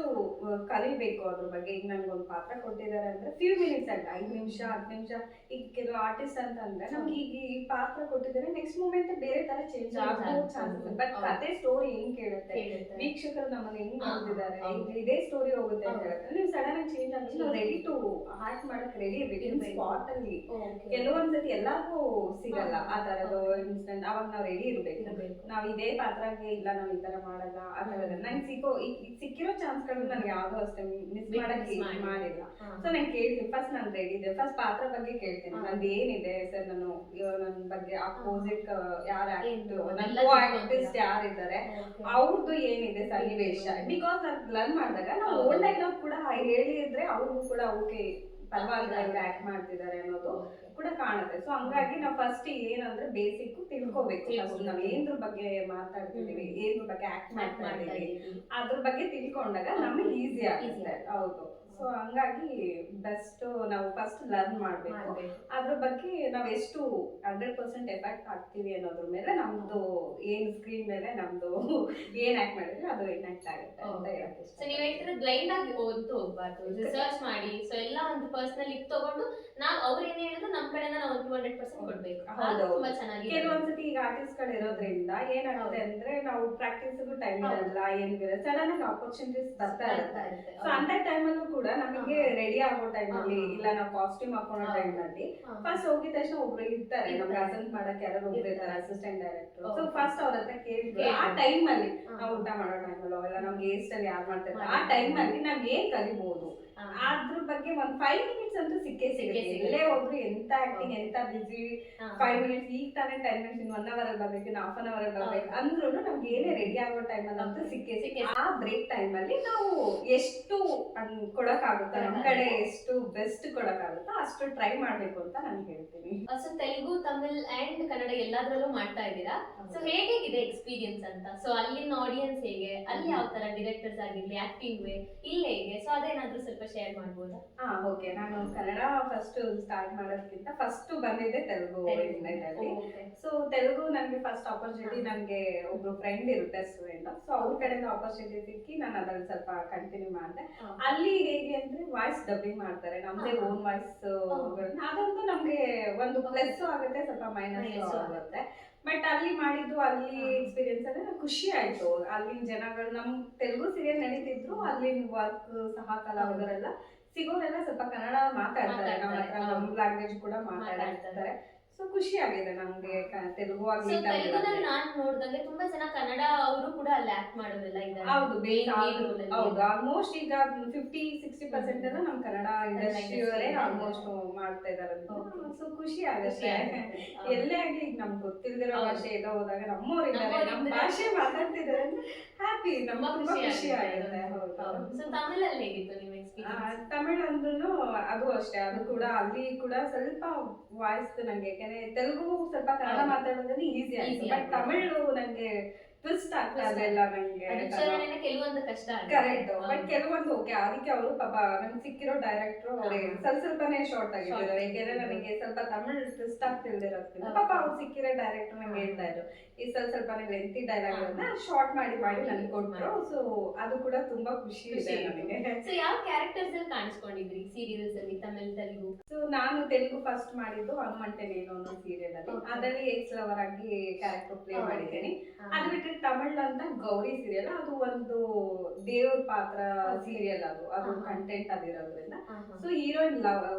ಕಲಿಬೇಕು ಅದ್ರ ಬಗ್ಗೆ. ಈಗ ನನ್ಗೆ ಒಂದು ಪಾತ್ರ ಕೊಟ್ಟಿದ್ದಾರೆ ಅಂದ್ರೆ ಫ್ಯೂ ಮಿನಿಟ್ಸ್ ಅಲ್ಲ, 5 ನಿಮಿಷ 10 ನಿಮಿಷ. ಈಗ ಕೆಲವು ಆರ್ಟಿಸ್ಟ್ ಅಂತ ಅಂದ್ರೆ ನಮ್ಗೆ ಈಗ ಈ ಪಾತ್ರ ಕೊಟ್ಟಿದ್ದಾರೆ, ನೆಕ್ಸ್ಟ್ ಮೂಮೆಂಟ್ ಬೇರೆ ತರ ಚೇಂಜ್ ಆಗೋ ಚಾನ್ಸಸ್. ಬಟ್ ಕತೆ ಸ್ಟೋರಿ ಹೆಂಗ್ ಕೇಳುತ್ತೆ, ವೀಕ್ಷಕರು ನಮ್ಮನ್ನ ಹೆಂಗ್ ನೋಡ್ತಿದ್ದಾರೆ, ಇದೇ ಸ್ಟೋರಿ ಹೋಗುತ್ತೆ ಅಂತ ಹೇಳುತ್ತೆ. ನೀವು ಸಡನ್ ಆಗಿ ಚೇಂಜ್ ಆಗಿ ನಾವು ರೆಡಿ ಟು ಆಕ್ಟ್ ಮಾಡಕ್ ರೆಡಿ ಇರ್ಬೇಕು ಸ್ಪಾಟ್ ಅಲ್ಲಿ. ಕೆಲವೊಂದ್ಸತಿ ಎಲ್ಲಾರ್ಗೂ ಸಿಗಲ್ಲ ಆ ತರದ್ದು ಇನ್ಸ್ಟೆಂಟ್. ಅವಾಗ ನಾವ್ ರೆಡಿ ಇರ್ಬೇಕು. ನಾವ್ ಇದೇ ಪಾತ್ರಕ್ಕೆ ಇಲ್ಲ ನಾವ್ ಈ ತರ ಮಾಡಲ್ಲ ಆ ತರದ. ನಂಗೆ ಸಿಕ್ಕಿರೋ ಚಾನ್ಸ್ಗಳು ನನ್ಗೆ ಯಾವ್ದೋ ಅಷ್ಟೇ ಮಿಸ್ ಮಾಡಕ್ಕೆ ಮಾಡಿಲ್ಲ. ಸೊ ನಾನು ಕೇಳ್ತೀನಿ ಫಸ್ಟ್, ನಾನು ರೆಡಿ ಇದೆ. ಫಸ್ಟ್ ಪಾತ್ರ ಬಗ್ಗೆ ಕೇಳ್ತೀನಿ, ನಂದು ಏನಿದೆ ಸರ್, ನಾನು ನನ್ನ ಬಗ್ಗೆ ಅಪೋಸಿಟ್ ಯಾರು ಆರ್ಟಿಸ್ಟ್ ಯಾರಿದ್ದಾರೆ ಅವ್ರದ್ದು ಏನಿದೆ ಸನ್ನಿವೇಶ. ಬಿಕಾಸ್ ಅದು ಲರ್ನ್ ಮಾಡಿದಾಗ ನಾವು ಓಲ್ಡ್ ಡೈಲಾಗ್ ಕೂಡ ಹೇಳಿದ್ರೆ ಅವ್ರಿಗೂ ಕೂಡ ಓಕೆ ಪರವಾಗಿಲ್ಲ ಇವ್ರು ಆಕ್ಟ್ ಮಾಡ್ತಿದ್ದಾರೆ ಅನ್ನೋದು ಕೂಡ ಕಾಣುತ್ತೆ. ಸೊ ಹಂಗಾಗಿ ನಾವು ಫಸ್ಟ್ ಏನಂದ್ರೆ ಬೇಸಿಕ್ ತಿಳ್ಕೋಬೇಕು. ಫಸ್ಟ್ ನಾವ್ ಏನ್ರ ಬಗ್ಗೆ ಮಾತಾಡ್ತಿದೀವಿ, ಏನ್ರ ಬಗ್ಗೆ ಆಕ್ಟ್ ಮಾಡ್ತಾ ಇದೀವಿ, ಅದ್ರ ಬಗ್ಗೆ ತಿಳ್ಕೊಂಡಾಗ ನಮ್ಗೆ ಈಸಿ ಆಗುತ್ತೆ. ಹೌದು. ಸೊ ಹಂಗಾಗಿ ಬೆಸ್ಟ್ ನಾವು ಫಸ್ಟ್ ಲರ್ನ್ ಮಾಡ್ಬೇಕು. ಅದ್ರ ಬಗ್ಗೆ ನಾವ್ ಎಷ್ಟು 100% ಎಫೆಕ್ಟ್ ಆಗ್ತೀವಿ ಅನ್ನೋದ್ರ ಮೇಲೆ ನಮ್ದು ಏನ್ ಸ್ಕ್ರೀನ್ ಮೇಲೆ ನಮ್ದು ಏನ್ ಆಕ್ಟ್ ಮಾಡಿದ್ರೆ ಅದು ಎಫೆಕ್ಟ್ ಆಗುತ್ತೆ ಅಂತ ಹೇಳಕ್ಕೆ. ಸೊ ನೀವ್ ಹೇಳ್ತಿದ್ರೆ ಬ್ಲೈಂಡ್ ಆಗಿ ಹೋಗ್ಬಾರ್ದು, ರಿಸರ್ಚ್ ಮಾಡಿ. ಸೊ ಎಲ್ಲ ಒಂದು ಪರ್ಸನಲ್ ಇದು ತಗೊಂಡು ನಾವ್ ಅವ್ರು ಏನ್ ಹೇಳಿದ್ರು ನಮ್ ಕಡೆಯಿಂದ ನಾವು 200% ಕೊಡ್ಬೇಕು. ಅದು ತುಂಬಾ ಚೆನ್ನಾಗಿದೆ. ಕೆಲವೊಂದ್ಸತಿ ಈಗ ಆರ್ಟಿಸ್ಟ್ ಗಳು ಇರೋದ್ರಿಂದ ಏನಾಗುತ್ತೆ ಅಂದ್ರೆ ನಾವು ಪ್ರಾಕ್ಟೀಸ್ಗೂ ಟೈಮ್ ಇರಲ್ಲ, ಏನಿಲ್ಲ, ಸಡನ್ ಆಗಿ ಆಪರ್ಚುನಿಟೀಸ್ ಬರ್ತಾ ಇರುತ್ತೆ. ಸೊ ಅಂತ ಟೈಮಲ್ಲೂ ಕೂಡ ನಮಗೆ ರೆಡಿ ಆಗೋ ಟೈಮಲ್ಲಿ ಇಲ್ಲ ನಾವು ಕಾಸ್ಟ್ಯೂಮ್ ಹಾಕೊಳ್ಳೋ ಟೈಮಲ್ಲಿ ಫಸ್ಟ್ ಹೋಗಿದ ತಕ್ಷಣ ಒಬ್ರು ಇರ್ತಾರೆ ನಮ್ಗೆ ಅಸೆಂಟ್ ಮಾಡಕ್, ಯಾರು ಒಬ್ರು ಇರ್ತಾರೆ ಅಸಿಸ್ಟೆಂಟ್ ಡೈರೆಕ್ಟರ್. ಸೊ ಫಸ್ಟ್ ಅವ್ರ ಹತ್ರ ಕೇಳಿದ್ರು ಆ ಟೈಮ್ ಅಲ್ಲಿ ನಾವು ಊಟ ಮಾಡೋ ಟೈಮಲ್ಲೋ ಇಲ್ಲ ನಮ್ಗೆ ಗೇಸ್ಟ್ ಅಲ್ಲಿ ಯಾರು ಮಾಡ್ತಾರೆ ಆ ಟೈಮ್ ಅಲ್ಲಿ ನಾವ್ ಏನ್ ಕಲಿಬಹುದು ಅದ್ರ ಬಗ್ಗೆ ಒಂದ್ 5 minutes ಅಂತೂ ಸಿಕ್ಕೇ ಸಿಗುತ್ತೆ. ಇಲ್ಲೇ ಹೋದ್ರು ಎಂತ ಆಕ್ಟಿಂಗ್ ಎಂತ ಬಿಸಿ 5 minutes, ಈಗ ತಾನೇ 10 minutes ಇನ್ 1 hour ಅಲ್ಲಿ ಬರ್ಬೇಕು, ಇನ್ half an hour ಅಲ್ಲಿ ಬರ್ಬೇಕು ಅಂದ್ರೂ ನಮ್ಗೆ ಏನೇ ರೆಡಿ ಆಗೋ ಟೈಮ್ ಅಲ್ಲಿ ಅಂತೂ ಸಿಕ್ಕೇ ಆ ಬ್ರೇಕ್ ಟೈಮ್ ಅಲ್ಲಿ ನಾವು ಎಷ್ಟು ಕೊಡಕ್ಕಾಗುತ್ತೋ ನಮ್ ಕಡೆ ಎಷ್ಟು ಬೆಸ್ಟ್ ಕೊಡಕ್ಕಾಗುತ್ತೋ ಅಷ್ಟು ಟ್ರೈ ಮಾಡ್ಬೇಕು ಅಂತ ನಾನು ಹೇಳ್ತೀನಿ. ಸೊ ತೆಲುಗು, ತಮಿಳ್ ಅಂಡ್ ಕನ್ನಡ ಎಲ್ಲಾದ್ರಲ್ಲೂ ಮಾಡ್ತಾ ಇದ್ದೀರಾ. ಸೊ ಹೇಗಿದೆ ಎಕ್ಸ್ಪೀರಿಯನ್ಸ್ ಅಂತ? ಸೊ ಅಲ್ಲಿನ ಆಡಿಯನ್ಸ್ ಹೇಗೆ, ಅಲ್ಲಿ ಯಾವ ತರ ಡೈರೆಕ್ಟರ್ಸ್ ಆಗಿರ್ಲಿ, ಆಕ್ಟಿಂಗ್ ವೇ ಇಲ್ಲಿ ಹೇಗೆ, ಸೊ ಅದೇನಾದ್ರೂ ಸ್ವಲ್ಪ ಶೇರ್ ಮಾಡ್ಬೋದಾ? ಓಕೆ. ನಾನು ಕನ್ನಡ ಫಸ್ಟ್ ಸ್ಟಾರ್ಟ್ ಮಾಡೋದಕ್ಕಿಂತ ಫಸ್ಟ್ ಬಂದಿದ್ದೆ ತೆಲುಗು ಯೂನಿಟಲ್ಲಿ. ಸೊ ತೆಲುಗು ನನಗೆ ಫಸ್ಟ್ ಆಪರ್ಚುನಿಟಿ, ನನಗೆ ಒಬ್ರು ಫ್ರೆಂಡ್ ಇರುತ್ತೆ ಸ್ಟೂಡೆಂಟ್, ಸೊ ಅವ್ರ ಕಡೆಯಿಂದ ಆಪರ್ಚುನಿಟಿ ಸಿಕ್ಕಿ ನಾನು ಅದ್ರಲ್ಲಿ ಸ್ವಲ್ಪ ಕಂಟಿನ್ಯೂ ಮಾಡಿದೆ. ಅಲ್ಲಿ ಹೇಗೆ ಅಂದ್ರೆ ವಾಯ್ಸ್ ಡಬ್ಬಿಂಗ್ ಮಾಡ್ತಾರೆ, ನಮ್ದೇ ಓನ್ ವಾಯ್ಸ್, ಅದೊಂದು ನಮ್ಗೆ ಒಂದು ಪ್ಲಸ್ ಆಗುತ್ತೆ, ಸ್ವಲ್ಪ ಮೈನಸ್ ಆಗುತ್ತೆ. ಬಟ್ ಅಲ್ಲಿ ಮಾಡಿದ್ದು ಅಲ್ಲಿ ಎಕ್ಸ್ಪೀರಿಯನ್ಸ್ ಅಂದ್ರೆ ಖುಷಿ ಆಯ್ತು. ಅಲ್ಲಿನ ಜನಗಳು ನಮ್ ತೆಲುಗು ಸೀರಿಯಲ್ ನಡೀತಿದ್ರು, ಅಲ್ಲಿನ ವರ್ಕ್ ಸಹ ಕಲಾವಿದರೆಲ್ಲ ಸಿಗೋರೆಲ್ಲ ಸ್ವಲ್ಪ ಕನ್ನಡ ಮಾತಾಡ್ತಾರೆ, ನಮ್ಮ ಹತ್ರ ನಮ್ ಲ್ಯಾಂಗ್ವೇಜ್ ಕೂಡ ಮಾತಾಡ್ತಾರೆ. ಸೊ ಖುಷಿ ಆಗಿದೆ ನಮ್ಗೆ ತೆಲುಗು ಆಗ್ಲಿ. ನಾನ್ ನೋಡ್ದಂಗೆ ತುಂಬಾ ಜನ ಕನ್ನಡ ಅವರು ಕೂಡ ಅಲ್ಲಿ ಆಕ್ಟ್ ಮಾಡೋರೆಲ್ಲ ಇದ್ದಾರೆ. ಹೌದು, ಆಲ್ಮೋಸ್ಟ್ ಈಗ 50-60% ಎಲ್ಲ ನಮ್ ಕನ್ನಡ ಇಂಡಸ್ಟ್ರಿಯವರೇ ಆಲ್ಮೋಸ್ಟ್ ಮಾಡ್ತಾ ಇದಾರೆ. ಸೊ ಖುಷಿ ಆಗುತ್ತೆ. ಎಲ್ಲೇ ಆಗ್ಲಿ ಈಗ ನಮ್ಗೆ ಗೊತ್ತಿಲ್ದಿರೋ ಭಾಷೆ ಎಲ್ಲೋ ಹೋದಾಗ ನಮ್ಮವ್ರಿದ್ದಾರೆ, ನಮ್ ಭಾಷೆ ಮಾತಾಡ್ತಿದ್ದಾರೆ, ಹ್ಯಾಪಿ, ನಮ್ಗೆ ತುಂಬಾ ಖುಷಿ ಆಗುತ್ತೆ. ತಮಿಳಲ್ಲಿ ಹೇಗಿತ್ತು ನಿಮ್ಮ ಎಕ್ಸ್ಪೀರಿಯನ್ಸ್? ತಮಿಳ್ ಅಂದ್ರೂ ಅದು ಅಷ್ಟೇ, ಅದು ಕೂಡ ಅಲ್ಲಿ ಕೂಡ ಸ್ವಲ್ಪ ವಾಯ್ಸ್ ನಂಗೆ, ಯಾಕಂದ್ರೆ ತೆಲುಗು ಸ್ವಲ್ಪ ಕನ್ನಡ ಮಾತಾಡೋದ್ರೆ ಈಸಿ ಆಯ್ತು, ಬಟ್ ತಮಿಳು ನಂಗೆ ಟ್ವಿಸ್ಟ್ ಆಗ್ತಾ ಅದೆಲ್ಲ ನಂಗೆ ಕೆಲವೊಂದು ಕಷ್ಟ. ಕರೆಕ್ಟ್. ಬಟ್ ಕೆಲವೊಂದು ಓಕೆ. ಅದಕ್ಕೆ ಅವರು ಪಾಪ ನಮ್ಗೆ ಸಿಕ್ಕಿರೋ ಡೈರೆಕ್ಟರ್ ಅವ್ರಿಗೆ ಸ್ವಲ್ಪನೇ ಶಾರ್ಟ್ ಆಗಿದ್ದಾರೆ, ಯಾಕೆಂದ್ರೆ ನನಗೆ ಸ್ವಲ್ಪ ತಮಿಳ್ ಟ್ವಿಸ್ಟ್ ಆಗ್ತಿಲ್ದಿರೋದ್ರಿಂದ ಪಾಪ ಅವ್ರು ಸಿಕ್ಕಿರೋ ಡೈರೆಕ್ಟರ್ ನಂಗೆ ಹೇಳ್ತಾ ಇದ್ರು ಈ ಸ್ವಲ್ಪನೇ ಲೆಂತಿ ಡೈಲಾಗ್ ಅನ್ನ ಶಾರ್ಟ್ ಮಾಡಿ ನನಗೆ ಕೊಟ್ರು. ಸೊ ಅದು ಕೂಡ ತುಂಬಾ ಖುಷಿ ಇದೆ ನನಗೆ. ಸೊ ಯಾವ ಕ್ಯಾರೆಕ್ಟರ್ಸ್ ಅಲ್ಲಿ ಕಾಣಿಸ್ಕೊಂಡಿದ್ರಿ ಸೀರಿಯಲ್ಸ್ ಅಲ್ಲಿ, ತಮಿಳ್, ತೆಲುಗು? ಸೊ ನಾನು ತೆಲುಗು ಫಸ್ಟ್ ಮಾಡಿದ್ದು ಹನುಮಂಟನೇನೋ ಅನ್ನೋ ಸೀರಿಯಲ್ ಅಲ್ಲಿ, ಅದರಲ್ಲಿ ಎಕ್ಸ್ ಲವರ್ ಆಗಿ ಕ್ಯಾರೆಕ್ಟರ್ ಪ್ಲೇ ಮಾಡಿದ್ದೀನಿ. ಅದು ಬಿಟ್ಟರೆ ತಮಿಳ್ ಅಂತ ಗೌರಿ ಸೀರಿಯಲ್, ಅದು ಒಂದು ದೇವ್ರ ಪಾತ್ರ ಸೀರಿಯಲ್, ಅದು ಕಂಟೆಂಟ್ ಅದಿರೋದ್ರಿಂದ ಸೊ ಹೀರೋಯಿನ್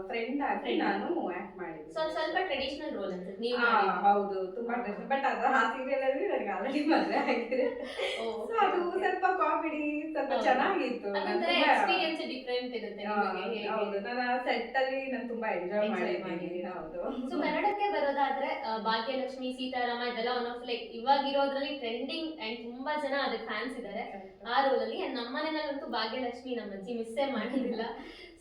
ಫ್ರೆಂಡ್ ಆಗಿ ನಾನು ಆಕ್ಟ್ ಮಾಡಿದ್ದೀನಿ. ಸ್ವಲ್ಪ ಟ್ರೆಡಿಷನಲ್ ರೋಲ್ ಅನ್ಸುತ್ತೆ ನೀವು. ಹೌದು, ತುಂಬಾ ಟ್ರೆಡಿಷನಲ್. ಬಟ್ ಅದು ಆ ಸೀರಿಯಲ್ ಅಲ್ಲಿ ನನಗೆ ಆಲ್ರೆಡಿ ಮದುವೆ ಆಗಿದೆ. ಸೊ ಅದು ಸ್ವಲ್ಪ ಕಾಮಿಡಿ, ಸ್ವಲ್ಪ ಚೆನ್ನಾಗಿತ್ತು. ಎಕ್ಸ್ಪೀರಿಯನ್ಸ್ ಡಿಫರೆಂಟ್ ಇರುತ್ತೆ ನಿಮಗೆ. ಹೌದು, ನಾನು ಆ ಸೆಟ್ ಅಲ್ಲಿ ನಾನು ತುಂಬಾ ಎಂಜಾಯ್ ಮಾಡಿದ್ದೀನಿ. ಹೌದು. ಸೊ ಕನ್ನಡಕ್ಕೆ ಬರೋದಾದ್ರೆ ಭಾಗ್ಯಲಕ್ಷ್ಮಿ, ಸೀತಾರಾಮ ಇದೆಲ್ಲ ಒನ್ ಆಫ್ ಲೈಕ್ ಇವಾಗಿರೋದ್ರಲ್ಲಿ ಟ್ರೆಂಡಿಂಗ್ ಅಂಡ್ ತುಂಬಾ ಜನ ಅದಕ್ಕೆ ಫ್ಯಾನ್ಸ್ ಇದ್ದಾರೆ ಆ ರೋಲ್ ಅಲ್ಲಿ. ನಮ್ಮ ಮನೆಯಲ್ಲಂತೂ ಭಾಗ್ಯಲಕ್ಷ್ಮಿ ನಮ್ಮ ಅಜ್ಜಿ ಮಿಸ್ಸೇ ಮಾಡಿದಿಲ್ಲ.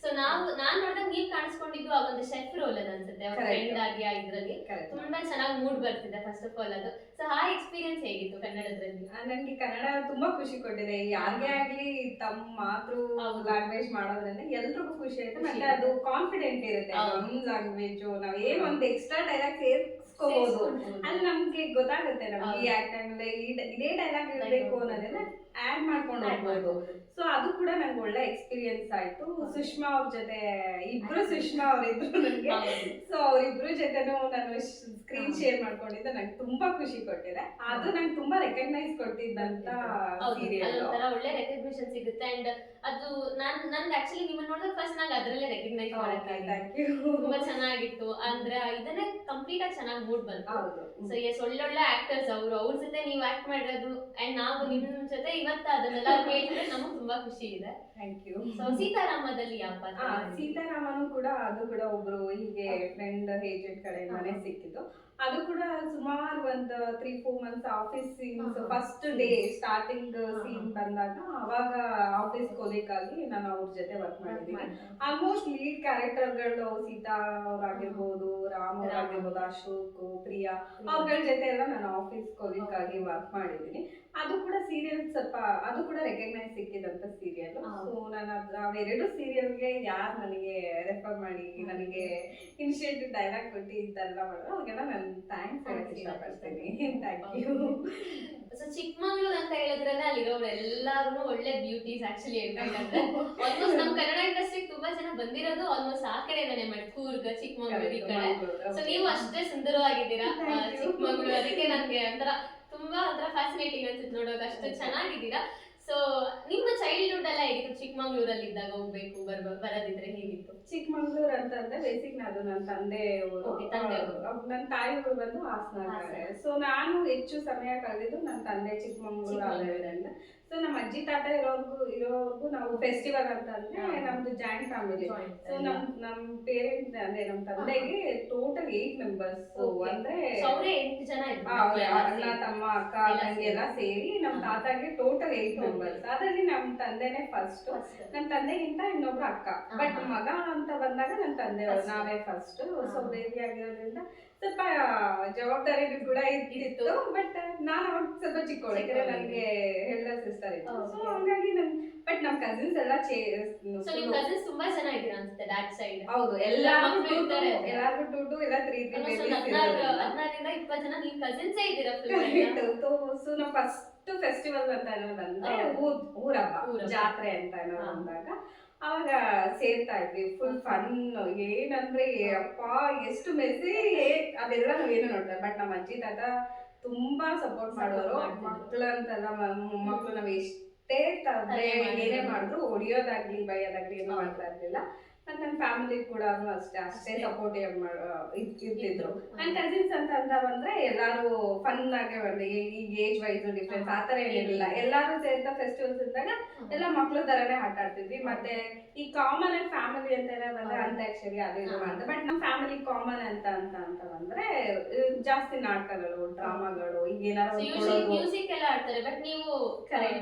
ಸೊ ನಾನ್ ನೋಡಿದಾಗ ನೀವ್ ಕಾಣಿಸ್ಕೊಂಡಿದ್ದು ಆ ಒಂದು ಶೆಫ್ ರೋಲ್ ಅಲ್ಲಿ ಅನ್ಸುತ್ತೆ, ಅವ್ರ ಫ್ರೆಂಡ್ ಆಗಿ ಇದ್ರಲ್ಲಿ ತುಂಬಾ ಚೆನ್ನಾಗಿ ಮೂಡ್ ಬರ್ತಿದೆ ಫಸ್ಟ್ ಆಫ್ ಆಲ್ ಅದು. ಸೊ ಆ ಎಕ್ಸ್ಪೀರಿಯನ್ಸ್ ಹೇಗಿತ್ತು ಕನ್ನಡದಲ್ಲಿ? ನನ್ಗೆ ಕನ್ನಡ ತುಂಬಾ ಖುಷಿ ಕೊಟ್ಟಿದೆ. ಯಾರಿಗೇ ಆಗ್ಲಿ ತಮ್ಮ ಮಾತೃ ಲ್ಯಾಂಗ್ವೇಜ್ ಮಾಡೋದ್ರಿಂದ ಎಲ್ರಿಗೂ ಖುಷಿ ಆಯ್ತು. ಮತ್ತೆ ಅದು ಕಾನ್ಫಿಡೆಂಟ್ ಇರುತ್ತೆ, ನಮ್ ಲ್ಯಾಂಗ್ವೇಜ್ ನಾವ್ ಏನ್ ಒಂದ್ ಎಕ್ಸ್ಟ್ರಾ ಡೈಲಾಗ್ ಸೇರ್ಸ್ಕೋಬಹುದು, ಅಲ್ಲಿ ನಮ್ಗೆ ಗೊತ್ತಾಗುತ್ತೆ ನಮ್ಗೆ ಈ ಆಕ್ಟ್ ಟೈಮಲ್ಲಿ ಇದೇ ಡೈಲಾಗ್ ಇರ್ಬೇಕು ಅನ್ನೋದನ್ನ ಆಡ್ ಮಾಡ್ಕೊಂಡು ಹೋಗ್ಬೋದು. ಸೊ ಅದು ಕೂಡ ನಂಗೆ ಒಳ್ಳೆ ಎಕ್ಸ್ಪೀರಿಯನ್ಸ್ ಆಯ್ತು. ಸುಷ್ಮಾ ಅವ್ರ ಜೊತೆ ಸುಷ್ಮಾ ಅವ್ರಿದ್ರು ನನಗೆ. ಸೊ ಅವ್ರಿಬ್ರು ಜೊತೆನೂ ನಾನು ಸ್ಕ್ರೀನ್ ಶೇರ್ ಮಾಡ್ಕೊಂಡಿದ್ದೆ, ನಂಗೆ ತುಂಬಾ ಖುಷಿ ಕೊಟ್ಟಿದೆ. ಅದು ನಂಗೆ ತುಂಬಾ ರೆಕಗ್ನೈಸ್ ಕೊಟ್ಟಿದ್ದಂತ ಸೀರಿಯಲ್, ಒಳ್ಳೆ ರೆಕಗ್ನಿಷನ್ ಸಿಗುತ್ತೆ. ಅಂಡ್ ಅದು ನನ್ಗೆ ಆಕ್ಚುಲಿ ನಿಮ್ಮನ್ನ ನೋಡಿದಾಗ ಫಸ್ಟ್ ನಂಗೆ ಅದ್ರಲ್ಲೇ ರೆಕಗ್ನೈಸ್ ಮಾಡಕ್ಕೆ ತುಂಬಾ ಚೆನ್ನಾಗಿತ್ತು. ಅಂದ್ರೆ ಇದನ್ನೇ ಕಂಪ್ಲೀಟ್ ಆಗಿ ಚೆನ್ನಾಗಿ ಮೂಡ್ ಬಂತು. ಸೊ ಎಸ್, ಒಳ್ಳೊಳ್ಳೆ ಆಕ್ಟರ್ಸ್ ಅವ್ರ ಜೊತೆ ನೀವು ಆಕ್ಟ್ ಮಾಡಿರೋದು ಅಂಡ್ ನಾವು ನಿಮ್ ಜೊತೆ ಇವತ್ತು ಅದನ್ನೆಲ್ಲ ಕೇಳಿದ್ರೆ ನಮಗ್ ತುಂಬಾ ಖುಷಿ ಇದೆ. Thank you. ಸೊ ಸೀತಾರಾಮದಲ್ಲಿ ಯಾವ ಪಾತ್ರ? ಸೀತಾರಾಮನು ಕೂಡ ಅದು ಕೂಡ ಒಬ್ರು ಹೀಗೆ ಫ್ರೆಂಡ್ ಏಜೆಂಟ್ ಕಡೆಯಿಂದಾನೆ ಸಿಕ್ಕಿದ್ದು. ಅದು ಕೂಡ ಸುಮಾರು ಒಂದು 3-4 months office scenes, first day starting scene ಬಂದಾಗ ಅವಾಗ ಆಫೀಸ್ ಕೊಲೀಗ್ ಆಗಿ ನಾನು ಅವ್ರ ಜೊತೆ ವರ್ಕ್ ಮಾಡಿದ್ದೀನಿ. ಆಲ್ಮೋಸ್ಟ್ ಲೀಡ್ ಕ್ಯಾರೆಕ್ಟರ್ಗಳು ಸೀತಾ ಅವ್ರಾಗಿರ್ಬೋದು, ರಾಮ್ ಅವ್ರಾಗಿರ್ಬೋದು, ಅಶೋಕ್, ಪ್ರಿಯಾ ಅವ್ರಗಳ ಜೊತೆ ಎಲ್ಲ ನಾನು ಆಫೀಸ್ ಕೊಲೀಗ್ ಆಗಿ ವರ್ಕ್ ಮಾಡಿದ್ದೀನಿ. ಅದು ಕೂಡ ಸೀರಿಯಲ್ ಸ್ವಲ್ಪ ಅದು ಕೂಡ ರೆಕಗ್ನೈಸ್ ಸಿಕ್ಕಿದಂತ ಸೀರಿಯಲ್. ಸೊ ನಾನು ಅವೆರಡು ಸೀರಿಯಲ್ಗೆ ಯಾರು ನನಗೆ ರೆಫರ್ ಮಾಡಿ ನನಗೆ ಇನಿಷಿಯೇಟಿವ್ ಡೈಲಾಗ್ ಕೊಟ್ಟು ಇದೆಲ್ಲ ಮಾಡಿದ್ರು ಅವ್ರಿಗೆಲ್ಲ ನಾನು ಥ್ಯಾಂಕ್ಸ್ ಹೇಳಕ್ ಇಷ್ಟಪಡ್ತೀನಿ. Thank you. ಸೊ ಚಿಕ್ಕಮಂಗ್ಳೂರ್ ಅಂತ ಹೇಳಿದ್ರೆ ಅಲ್ಲಿರೋರು ಎಲ್ಲಾರು ಒಳ್ಳೆ ಬ್ಯೂಟೀಸ್. ಆಕ್ಚುಲಿ ಹೇಳ್ಬೇಕಂದ್ರೆ ಆಲ್ಮೋಸ್ಟ್ ನಮ್ ಕನ್ನಡ ಇಂಡಸ್ಟ್ರಿ ತುಂಬಾ ಜನ ಬಂದಿರೋದು ಆಲ್ಮೋಸ್ಟ್ ಆ ಕಡೆನೇ ಮಾಡಿ ಕೂರ್ಗ ಚಿಕ್ಕಮಗಳೂರು ಈ ಕಡೆ. So Okay. ನೀವು ಅಷ್ಟೇ ಸುಂದರವಾಗಿದ್ದೀರಾ Thank you. ಚಿಕ್ಕಮಗಳೂರು. ಅದಕ್ಕೆ ನನ್ಗೆ ಒಂಥರ ತುಂಬಾ ಒಂಥರ ಫ್ಯಾಸಿನೇಟಿಂಗ್ ಅನ್ಸುತ್ತೆ ನೋಡುವಾಗ, ಅಷ್ಟು ಚೆನ್ನಾಗಿದ್ದೀರಾ. ಸೊ ನಿಮ್ಮ ಚೈಲ್ಡ್ಹುಡ್ ಎಲ್ಲ ಹೇಗಿತ್ತು? ಚಿಕ್ಕಮಗಳೂರಲ್ಲಿ ಇದ್ದಾಗ ಹೋಗ್ಬೇಕು ಬರೋದಿದ್ರೆ ಹೇಗಿತ್ತು? ಚಿಕ್ಕಮಂಗ್ಳೂರ್ ಅಂತಂದ್ರೆ ಬೇಸಿಕ್ ಅದು ನನ್ನ ತಂದೆ ಊರು. Okay, ತಂದೆ ಊರು. ನನ್ನ ತಾಯಿ ಊರು ಬಂದು ಹಾಸನ. ಸೊ ನಾನು ಹೆಚ್ಚು ಸಮಯ ಕಳೆದಿದ್ದು ನನ್ನ ತಂದೆ ಚಿಕ್ಕಮಂಗ್ಳೂರು ಆಗಿರೋದ್ರಿಂದ. ಸೊ ನಮ್ಮ ಅಜ್ಜಿ ತಾತ ಇರೋವರೆಗೂ ನಾವು ಫೆಸ್ಟಿವಲ್ ಅಂತ ಅಂದ್ರೆ ನಮ್ದು ಜಾಯಿಂಟ್ ಫ್ಯಾಮಿಲಿ. ಸೊ ನಮ್ ಪೇರೆಂಟ್ಸ್ ಅಂದ್ರೆ ನಮ್ಮ ತಂದೆಗೆ ಟೋಟಲ್ 8 ಮೆಂಬರ್ಸ್. ಅಂದ್ರೆ ಅವ್ರೆ 8 ಜನ ಇದ್ರು, ಅಣ್ಣ ತಮ್ಮ ಅಕ್ಕ ತಂಗಿ ಎಲ್ಲ ಸೇರಿ ನಮ್ಮ ತಾತಾಗೆ ಟೋಟಲ್ 8 ಮೆಂಬರ್ಸ್. ಅದ್ರಲ್ಲಿ ನಮ್ಮ ತಂದೆನೆ ಫಸ್ಟ್. ನಮ್ಮ ತಂದೆಗಿಂತ ಇನ್ನೊಬ್ರು ಅಕ್ಕ. ಬಟ್ ಮಗ ಅಂತ ಬಂದಾಗ ನನ್ನ ತಂದೆ ನಾವೇ ಫಸ್ಟ್. ಸೊ ಬೇಬಿ ಆಗಿರೋದ್ರಿಂದ ಸ್ವಲ್ಪ ಜವಾಬ್ದಾರಿ ಕೂಡ ಇದ್ದಿತ್ತು. ಬಟ್ ನಾನು ಅವಾಗ ಸ್ವಲ್ಪ ಚಿಕ್ಕವಳು, ಯಾಕಂದ್ರೆ ನನಗೆ ಎಲ್ಡರ್ ಸಿಸ್ಟರ್ ಇತ್ತು. ಸೊ ಹಾಗಾಗಿ ಬಟ್ ನಮ್ ಕಸಿನ್ಸ್ ಎಲ್ಲ ಸೊ ನಿಮ್ ಕಸಿನ್ಸ್ ತುಂಬಾ ಜನ ಇದ್ದೀರಾ ಅನ್ಸುತ್ತೆ ಡ್ಯಾಡ್ ಸೈಡ್. ಹೌದು, ಎಲ್ಲಾರ್ಗು 2 ಇಲ್ಲ 3 16ರಿಂದ 20 ಜನ ನಿಮ್ ಕಸಿನ್ಸ್ ಇದ್ದೀರಾ ಫುಲ್. ಸೊ ನಾವು ಫಸ್ಟ್ ಫೆಸ್ಟಿವಲ್ ಅಂತ ಏನೋ ಬಂದ್ರೆ ಊರ ಹಬ್ಬ ಜಾತ್ರೆ ಅಂತ ಏನೋ ಬಂದಾಗ ಅವಾಗ ಸೇರ್ತಾ ಇದ್ವಿ. Full fun. ಏನಂದ್ರೆ ಅಪ್ಪ ಎಷ್ಟು ಮೆಸಿ ಅದೆಲ್ಲ ನಾವೇನು ನೋಡ್ತಾರೆ. ಬಟ್ ನಮ್ಮ ಅಜ್ಜಿ ತಾತ ತುಂಬಾ ಸಪೋರ್ಟ್ ಮಾಡೋರು. ಮಕ್ಳಂತಲ್ಲ, ಮಕ್ಳು ನಾವ್ ಎಷ್ಟೇ ತಂದ್ರೆ ಏನೇ ಮಾಡಿದ್ರು ಹೊಡಿಯೋದಾಗ್ಲಿ ಬೈಯೋದಾಗ್ಲಿ ಏನು ಮಾಡ್ತಾ ಇರ್ಲಿಲ್ಲ. ಮತ್ತೆ ನನ್ನ ಫ್ಯಾಮಿಲಿ ಕೂಡ ಅಷ್ಟೇ ಸಪೋರ್ಟಿವ್ ಇರ್ತಿದ್ರು. ನನ್ನ ಕಸಿನ್ಸ್ ಅಂತ ಬಂದ್ರೆ ಎಲ್ಲಾರು ಫನ್ ಆಗಿ ಈಗ ಏಜ್ ವೈಸ್ ಡಿಫ್ರೆನ್ಸ್ ಆತರ ಏನಿರಲಿಲ್ಲ. ಎಲ್ಲಾರು ಸೇರ್ತಾ ಫೆಸ್ಟಿವಲ್ಸ್ ಇದ್ದಾಗ ಎಲ್ಲ ಮಕ್ಳು ತರನೇ ಆಟ ಆಡ್ತಿದ್ವಿ. ಮತ್ತೆ ಈ ಕಾಮನ್ ಆಗಿ ಫ್ಯಾಮಿಲಿ ಅಂತ ಬಂದ್ರೆ ಅಂತ್ಯಾಕ್ಷರಿ ಅದು ಇದು ಮಾಡ್ತಾರೆ. ಬಟ್ ನಮ್ಮ ಫ್ಯಾಮಿಲಿ ಕಾಮನ್ ಅಂತ ಬಂದ್ರೆ ಜಾಸ್ತಿ ನಾಟಕಗಳು, ಡ್ರಾಮಾಗಳು, ಈಗ ಏನಾದ್ರು ಮ್ಯೂಸಿಕ್ ಎಲ್ಲ ಆಡ್ತಾರೆ. ಬಟ್ ನೀವು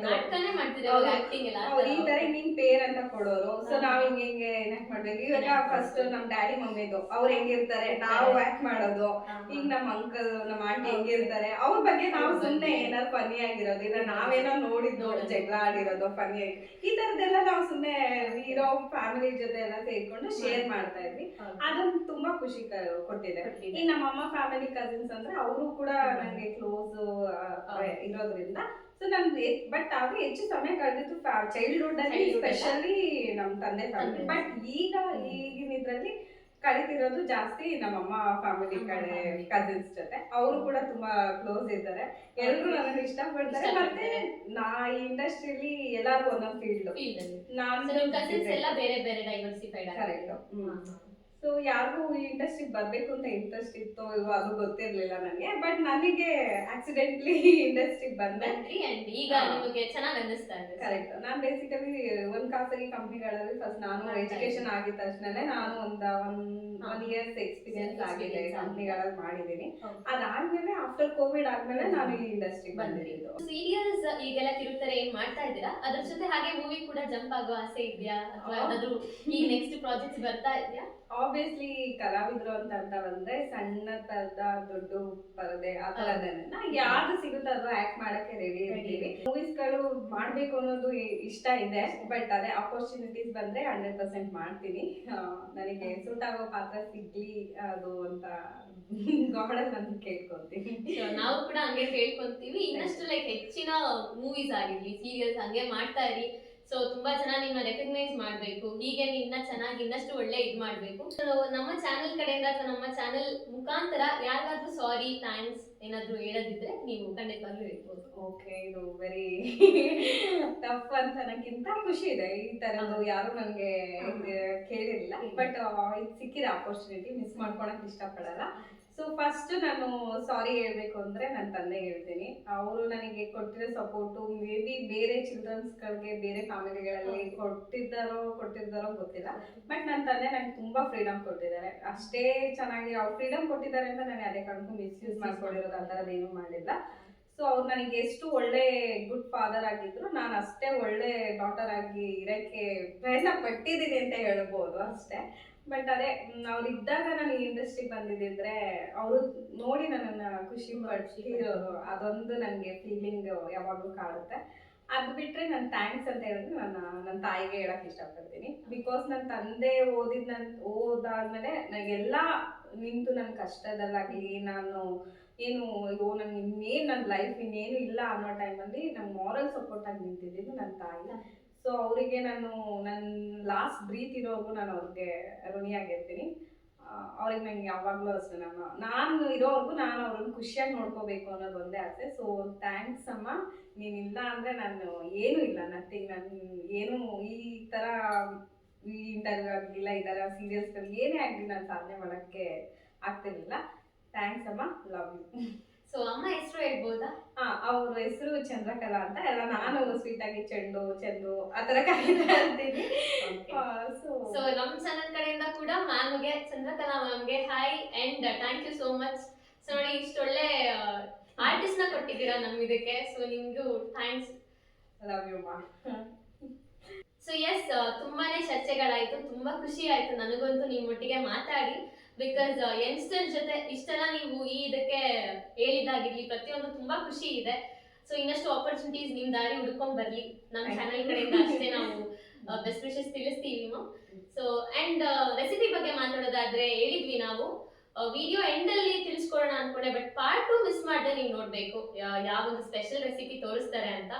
ನಾಟಕನೇ ಮಾಡ್ತೀರಾ, ಆಕ್ಟಿಂಗ್ ಎಲ್ಲ ಈ ತರ ನಿನ್ ಪೇರ್ ಅಂತ ಕೊಡೋರು. ಸೊ ನಾವ್ ಹಿಂಗೆ ಮಾಡ್ಬೇಕು. ಇವಾಗ ಫಸ್ಟ್ ನಮ್ ಡ್ಯಾಡಿ ಮಮ್ಮಿದು ಅವ್ರು ಹೆಂಗಿರ್ತಾರೆ ನಾವು ಆಕ್ಟ್ ಮಾಡೋದು. ಈಗ ನಮ್ ಅಂಕಲ್ ನಮ್ಮ ಆಂಟಿ ಹೆಂಗಿರ್ತಾರೆ ಅವ್ರ ಬಗ್ಗೆ ನಾವು ಸುಮ್ನೆ ಏನಾದ್ರು ಫನಿ ಆಗಿರೋದು, ಇಲ್ಲ ನಾವೇನೋ ನೋಡಿದ್ದು ಜಗಳ ಆಡಿರೋದು ಫನಿ ಆಗಿ, ಈ ತರದೆಲ್ಲ ನಾವು ಸುಮ್ನೆ ಇರೋ ಫ್ಯಾಮಿಲಿ ಜೊತೆ ಎಲ್ಲ ಸೇರ್ಕೊಂಡು ಶೇರ್ ಮಾಡ್ತಾ ಇದ್ವಿ. ಅದೊಂದು ತುಂಬಾ ಖುಷಿ ಕೊಟ್ಟಿದೆ. ಈ ನಮ್ಮ ಅಮ್ಮ ಫ್ಯಾಮಿಲಿ ಕಸಿನ್ಸ್ ಅಂದ್ರೆ ಅವರು ಕೂಡ ನಂಗೆ ಕ್ಲೋಸ್ ಇರೋದ್ರಿಂದ. ಸೊ ನಮ್ದು ಬಟ್ ಆದ್ರೆ ಹೆಚ್ಚು ಸಮಯ ಕಳೆದಿತ್ತು ಚೈಲ್ಡ್ಹುಡ್ ಅಲ್ಲಿ, ಸ್ಪೆಷಲಿ ನಮ್ ತಂದೆ ಫ್ಯಾಮಿಲಿ. ಬಟ್ ಈಗಿನ ಇದ್ರಲ್ಲಿ ಕಳಿತಿರೋದು ಜಾಸ್ತಿ ನಮ್ಮಮ್ಮ ಫ್ಯಾಮಿಲಿ ಕಡೆ ಕಸಿನ್ಸ್ ಜೊತೆ. ಅವರು ಕೂಡ ತುಂಬಾ ಕ್ಲೋಸ್ ಇದ್ದಾರೆ. ಎಲ್ರು ನನಗೆ ಇಷ್ಟ ಪಡ್ತಾರೆ. ಮತ್ತೆ ನಾ ಈ ಇಂಡಸ್ಟ್ರಿಯಲ್ಲಿ ಎಲ್ಲಾರು ಒಂದೊಂದು ಫೀಲ್ಡ್. ನಾನು ಕಸಿನ್ಸ್ ಎಲ್ಲ ಬೇರೆ ಬೇರೆ ಡೈವರ್ಸಿಫೈಡ್. ಕರೆಕ್ಟ್. ಸೊ ಯಾರಿಗೂ ಈ ಇಂಡಸ್ಟ್ರಿಗೆ ಬರ್ಬೇಕು ಅಂತ ಇಂಟ್ರೆಸ್ಟ್ ಇತ್ತೋ ಇಲ್ವೋ ಅದು ಗೊತ್ತಿರ್ಲಿಲ್ಲ ನನಗೆ. ಬಟ್ ನನಗೆ ಆಕ್ಸಿಡೆಂಟ್ಲಿ ಇಂಡಸ್ಟ್ರಿಗೆ ಬಂದೆ. ಈಗ ನಿಮಗೆ ಚೆನ್ನಾಗಿ ಅನ್ನಿಸ್ತಾ ಇದೆ. ಕರೆಕ್ಟ್. ನಾನು ಬೇಸಿಕಲಿ ಒಂದ್ ಖಾಸಗಿ ಕಂಪ್ನಿಗಳಲ್ಲಿ ಫಸ್ಟ್ ನಾನು ಎಜುಕೇಶನ್ ಆಗಿದ ತಕ್ಷಣ ನಾನು ಒನ್ ಇಯರ್ಸ್ ಎಕ್ಸ್ಪೀರಿಯನ್ಸ್ ಆಗಿದೆ ಕಂಪ್ನಿಗಳಲ್ಲಿ ಮಾಡಿದ್ದೀನಿ. ಅದಾದ್ಮೇಲೆ ಆಫ್ಟರ್ ಕೋವಿಡ್ ಆದ್ಮೇಲೆ ನಾನು ಈ ಇಂಡಸ್ಟ್ರಿಗೆ ಬಂದಿದ್ದು. ಸೀರಿಯಲ್ಸ್ ಈಗೆಲ್ಲ ತಿರುಗ್ತಾರೆ, ಏನ್ ಮಾಡ್ತಾ ಇದ್ದೀರಾ? ಅದ್ರ ಜೊತೆ ಹಾಗೆ ಮೂವಿ ಕೂಡ ಜಂಪ್ ಆಗೋ ಆಸೆ ಇದೆಯಾ, ಅಥವಾ ಯಾವ್ದಾದ್ರು ಈಗ ನೆಕ್ಸ್ಟ್ ಪ್ರಾಜೆಕ್ಟ್ಸ್ ಬರ್ತಾ ಇದೆಯಾ? ಆಬ್ವಿಯಸ್ಲಿ ಕಲಾವಿದ್ರು ಅಂತ ಬಂದ್ರೆ ಸಣ್ಣ ತರದ ದೊಡ್ಡ ಪರದೆ ಆ ತರದನ್ನ ಯಾವ್ದು ಸಿಗುತ್ತೋ ಅದು ಆಕ್ಟ್ ಮಾಡಕ್ಕೆ ರೆಡಿ ಇರ್ತೀವಿ. ಮೂವೀಸ್ ಗಳು ಮಾಡ್ಬೇಕು ಅನ್ನೋದು ಇಷ್ಟ ಇದೆ. ಬಟ್ ಅದೇ ಅಪರ್ಚುನಿಟೀಸ್ ಬಂದ್ರೆ 100% ಮಾಡ್ತೀನಿ. ನನಗೆ ಸೂಟ್ ಆಗೋ ಪಾತ್ರ ಸಿಗ್ಲಿ ಅದು ಅಂತ ಗಾಡಲ್ಲಿ ನಾನು ಕೇಳ್ಕೊಂತೀನಿ. ನಾವು ಕೂಡ ಹಂಗೆ ಕೇಳ್ಕೊಂತೀವಿ. ಇನ್ನಷ್ಟು ಲೈಕ್ ಹೆಚ್ಚಿನ ಮೂವೀಸ್ ಆಗಿರ್ಲಿ, ಸೀರಿಯಲ್ಸ್ ಹಂಗೆ ಮಾಡ್ತಾ ಇರಿ. ಸೊ ತುಂಬಾ ಜನ ನಿಮ್ಮನ್ನ ರೆಕಗ್ನೈಸ್ ಮಾಡ್ಬೇಕು, ಹೀಗೆ ಇನ್ನ ಚೆನ್ನಾಗಿ ಇನ್ನಷ್ಟು ಒಳ್ಳೆ ಇದ್ ಮಾಡ್ಬೇಕು. ಸೊ ನಮ್ಮ ಚಾನೆಲ್ ಕಡೆಯಿಂದ ಅಥವಾ ನಮ್ಮ ಚಾನೆಲ್ ಮುಖಾಂತರ ಯಾರಿಗಾದ್ರೂ ಸಾರಿ, ಥ್ಯಾಂಕ್ಸ್ ಏನಾದ್ರು ಹೇಳೋದಿದ್ರೆ ನೀವು ಖಂಡಿತವಾಗ್ಲೂ ಹೇಳ್ಬೋದು. ಓಕೆ, ಇದು ವೆರಿ ಟಫ್ ಅಂತ ನನಗಿಂತ ಖುಷಿ ಇದೆ. ಈ ತರದ್ದು ಯಾರು ನನಗೆ ಕೇಳಿರಲಿಲ್ಲ. ಬಟ್ ಇದು ಸಿಕ್ಕಿದ ಆಪರ್ಚುನಿಟಿ ಮಿಸ್ ಮಾಡ್ಕೊಳಕ್ ಇಷ್ಟಪಡಲ್ಲ. ಸೊ ಫಸ್ಟ್ ನಾನು ಸಾರಿ ಹೇಳ್ಬೇಕು ಅಂದ್ರೆ ನನ್ನ ತಂದೆಗೆ ಹೇಳ್ತೀನಿ. ಅವರು ನನಗೆ ಕೊಟ್ಟಿರೋ ಸಪೋರ್ಟು ಮೇ ಬಿ ಬೇರೆ ಚಿಲ್ಡ್ರನ್ಸ್ಗಳಿಗೆ ಬೇರೆ ಫ್ಯಾಮಿಲಿಗಳಲ್ಲಿ ಕೊಟ್ಟಿದ್ದಾರೋ ಗೊತ್ತಿಲ್ಲ. ಬಟ್ ನನ್ನ ತಂದೆ ನನಗೆ ತುಂಬಾ ಫ್ರೀಡಮ್ ಕೊಟ್ಟಿದ್ದಾರೆ. ಅಷ್ಟೇ ಚೆನ್ನಾಗಿ ಅವ್ರು ಫ್ರೀಡಮ್ ಕೊಟ್ಟಿದ್ದಾರೆ ಅಂತ ನಾನು ಅದೇ ಕಾರಣಕ್ಕೂ ಮಿಸ್ಯೂಸ್ ಮಾಡ್ಕೊಂಡಿರೋದು ಆ ಥರದ್ದು ಏನೂ ಮಾಡಿಲ್ಲ. ಸೊ ಅವ್ರು ನನಗೆ ಎಷ್ಟು ಒಳ್ಳೆ ಗುಡ್ ಫಾದರ್ ಆಗಿದ್ರು, ನಾನು ಅಷ್ಟೇ ಒಳ್ಳೆ ಡಾಟರ್ ಆಗಿ ಇರೋಕ್ಕೆ ಪ್ರಯತ್ನ ಪಟ್ಟಿದ್ದೀನಿ ಅಂತ ಹೇಳ್ಬೋದು ಅಷ್ಟೇ. ಬಟ್ ಅದೇ ಅವ್ರು ಇದ್ದಾಗ ನಾನು ಈ ಇಂಡಸ್ಟ್ರಿಗೆ ಬಂದಿದ್ದಿದ್ರೆ ಅವರು ನೋಡಿ ನನ್ನನ್ನು ಖುಷಿ ಪಡ್ತಿರೋರು, ಅದೊಂದು ನನಗೆ ಫೀಲಿಂಗ್ ಯಾವಾಗಲೂ ಕಾಡುತ್ತೆ. ಅದು ಬಿಟ್ಟರೆ ನಾನು ಥ್ಯಾಂಕ್ಸ್ ಅಂತ ಹೇಳಿದ್ರೆ ನನ್ನ ತಾಯಿಗೆ ಹೇಳಕ್ಕೆ ಇಷ್ಟಪಡ್ತೀನಿ. ಬಿಕಾಸ್ ನನ್ನ ತಂದೆ ಓದಾದ್ಮೇಲೆ ನನಗೆಲ್ಲ ನಿಂತು ನನ್ನ ಕಷ್ಟದಲ್ಲಾಗಲಿ ನಾನು ಏನು ಅಯ್ಯೋ ನಂಗೆ ಇನ್ನೇನು ನನ್ನ ಲೈಫ್ ಇನ್ನೇನು ಇಲ್ಲ ಅನ್ನೋ ಟೈಮಲ್ಲಿ ನಂಗೆ ಮಾರಲ್ ಸಪೋರ್ಟ್ ಆಗಿ ನಿಂತಿದ್ದು ನನ್ನ ತಾಯಿ. ಸೊ ಅವರಿಗೆ ನಾನು ನನ್ನ ಲಾಸ್ಟ್ ಬ್ರೀತ್ ಇರೋವರೆಗೂ ನಾನು ಅವ್ರಿಗೆ ಋಣಿಯಾಗಿರ್ತೀನಿ. ಅವ್ರಿಗೆ ನಂಗೆ ಯಾವಾಗಲೂ ಅಷ್ಟೇ ನಾನು ಇರೋವರೆಗೂ ನಾನು ಅವ್ರನ್ನ ಖುಷಿಯಾಗಿ ನೋಡ್ಕೋಬೇಕು ಅನ್ನೋದು ಒಂದೇ ಆಸೆ. ಸೊ ಥ್ಯಾಂಕ್ಸ್ ಅಮ್ಮ, ನೀನಿಲ್ಲ ಅಂದರೆ ನಾನು ಏನೂ ಇಲ್ಲ, ನಥಿಂಗ್. ನಾನು ಏನು ಈ ಥರ ಈ ಇಂಟರ್ವ್ಯೂ ಆಗಲಿಲ್ಲ, ಈ ಥರ ಸೀರಿಯಲ್ಸ್ಗಳು ಏನೇ ಆಗಲಿ ನಾನು ಸಾಧನೆ ಮಾಡೋಕ್ಕೆ ಆಗ್ತಿರ್ಲಿಲ್ಲ. ಥ್ಯಾಂಕ್ಸ್ ಅಮ್ಮ, ಲವ್ ಯು. ಸೊ ಅಮ್ಮ ಹೆಸರು ಹೇಳ್ಬೋದಾ? ಅವ್ರ ಹೆಸರು ಚಂದ್ರಕಲಾ ಅಂತ. ಎಲ್ಲ ನಾನು ಸ್ವೀಟ್ ಆಗಿ ಚಂದು ಆ ತರ ಕರೀತಾ ಇರ್ತೀನಿ. ಸೊ ನಮ್ ಚಾನಲ್ ಕಡೆಯಿಂದ ಕೂಡ ಮ್ಯಾಮ್ಗೆ, ಚಂದ್ರಕಲಾ ಮ್ಯಾಮ್ಗೆ hi and thank you so much. So ನೋಡಿ, ಇಷ್ಟೊಳ್ಳೆ ಆರ್ಟಿಸ್ಟ್ ನ ಕೊಟ್ಟಿದ್ದೀರಾ ನಮ್ ಇದಕ್ಕೆ. ಸೊ ನಿಮ್ಗೂ ಥ್ಯಾಂಕ್ಸ್. ಲವ್ ಯು ಮಾ. ಸೊ ಎಸ್, ತುಂಬಾನೇ ಚರ್ಚೆಗಳಾಯ್ತು, ತುಂಬಾ ಖುಷಿ ಆಯ್ತು ನನಗಂತೂ ನಿಮ್ಮೊಟ್ಟಿಗೆ ಮಾತಾಡಿ. ಬಿಕಾಸ್ ಯಂಗ್ಸ್ಟರ್ ಜೊತೆ ಇಷ್ಟೆಲ್ಲ ನೀವು ಈ ಇದಕ್ಕೆ ಹೇಳಿದಾಗಿರ್ಲಿ ಪ್ರತಿಯೊಂದು ತುಂಬಾ ಖುಷಿ ಇದೆ. ಸೊ ಇನ್ನಷ್ಟು ಆಪರ್ಚುನಿಟೀಸ್ ನಿಮ್ ದಾರಿ ಹುಡ್ಕೊಂಡ್ ಬರ್ಲಿ. ನಮ್ಮ ಚಾನಲ್ ಕಡೆಯಿಂದ ಅಷ್ಟೇ ನಾವು ಬೆಸ್ಟ್ ವಿಶಸ್ ತಿಳಿಸ್ತೀವಿ. ಸೊ ಅಂಡ್ ರೆಸಿಪಿ ಬಗ್ಗೆ ಮಾತಾಡೋದಾದ್ರೆ ಹೇಳಿದ್ವಿ ನಾವು ವಿಡಿಯೋ ಎಂಡ್ ಅಲ್ಲಿ ತಿಳಿಸ್ಕೊಡೋಣ ಅನ್ಕೊಂಡೆ, ಬಟ್ ಪಾರ್ಟ್ 2 ಮಿಸ್ ಮಾಡದೆ ನೀವು ನೋಡ್ಬೇಕು ಯಾವೊಂದು ಸ್ಪೆಷಲ್ ರೆಸಿಪಿ ತೋರಿಸ್ತಾರೆ ಅಂತ.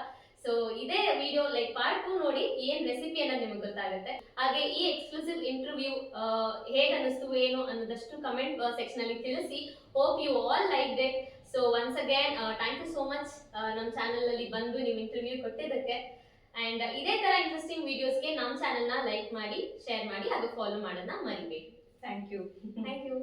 ಸೊ ಇದೇ ವಿಡಿಯೋ ಲೈಕ್ ಪಾರ್ಟ್ 2 ನೋಡಿ ಏನ್ ರೆಸಿಪಿ ಅನ್ನೋದು ನಿಮಗೆ ಗೊತ್ತಾಗುತ್ತೆ. ಹಾಗೆ ಈ ಎಕ್ಸ್ಕ್ಲೂಸಿವ್ ಇಂಟರ್ವ್ಯೂ ಹೇಗೆ ಅನ್ನಿಸ್ತು ಏನು ಅನ್ನೋದಷ್ಟು ಕಮೆಂಟ್ ಸೆಕ್ಷನ್ ಅಲ್ಲಿ ತಿಳಿಸಿ. Hope you all like it. So once again thank you so much ನಮ್ಮ ಚಾನಲ್ ಅಲ್ಲಿ ಬಂದು ನೀವು ಇಂಟರ್ವ್ಯೂ ಕೊಟ್ಟಿದ್ದಕ್ಕೆ. ಅಂಡ್ ಇದೇ ತರ ಇಂಟ್ರೆಸ್ಟಿಂಗ್ ವಿಡಿಯೋಸ್ಗೆ ನಮ್ಮ ಚಾನಲ್ನ ಲೈಕ್ ಮಾಡಿ, ಶೇರ್ ಮಾಡಿ, ಹಾಗೂ ಫಾಲೋ ಮಾಡೋದನ್ನ ಮರಿಬೇಡಿ. Thank you. Thank you.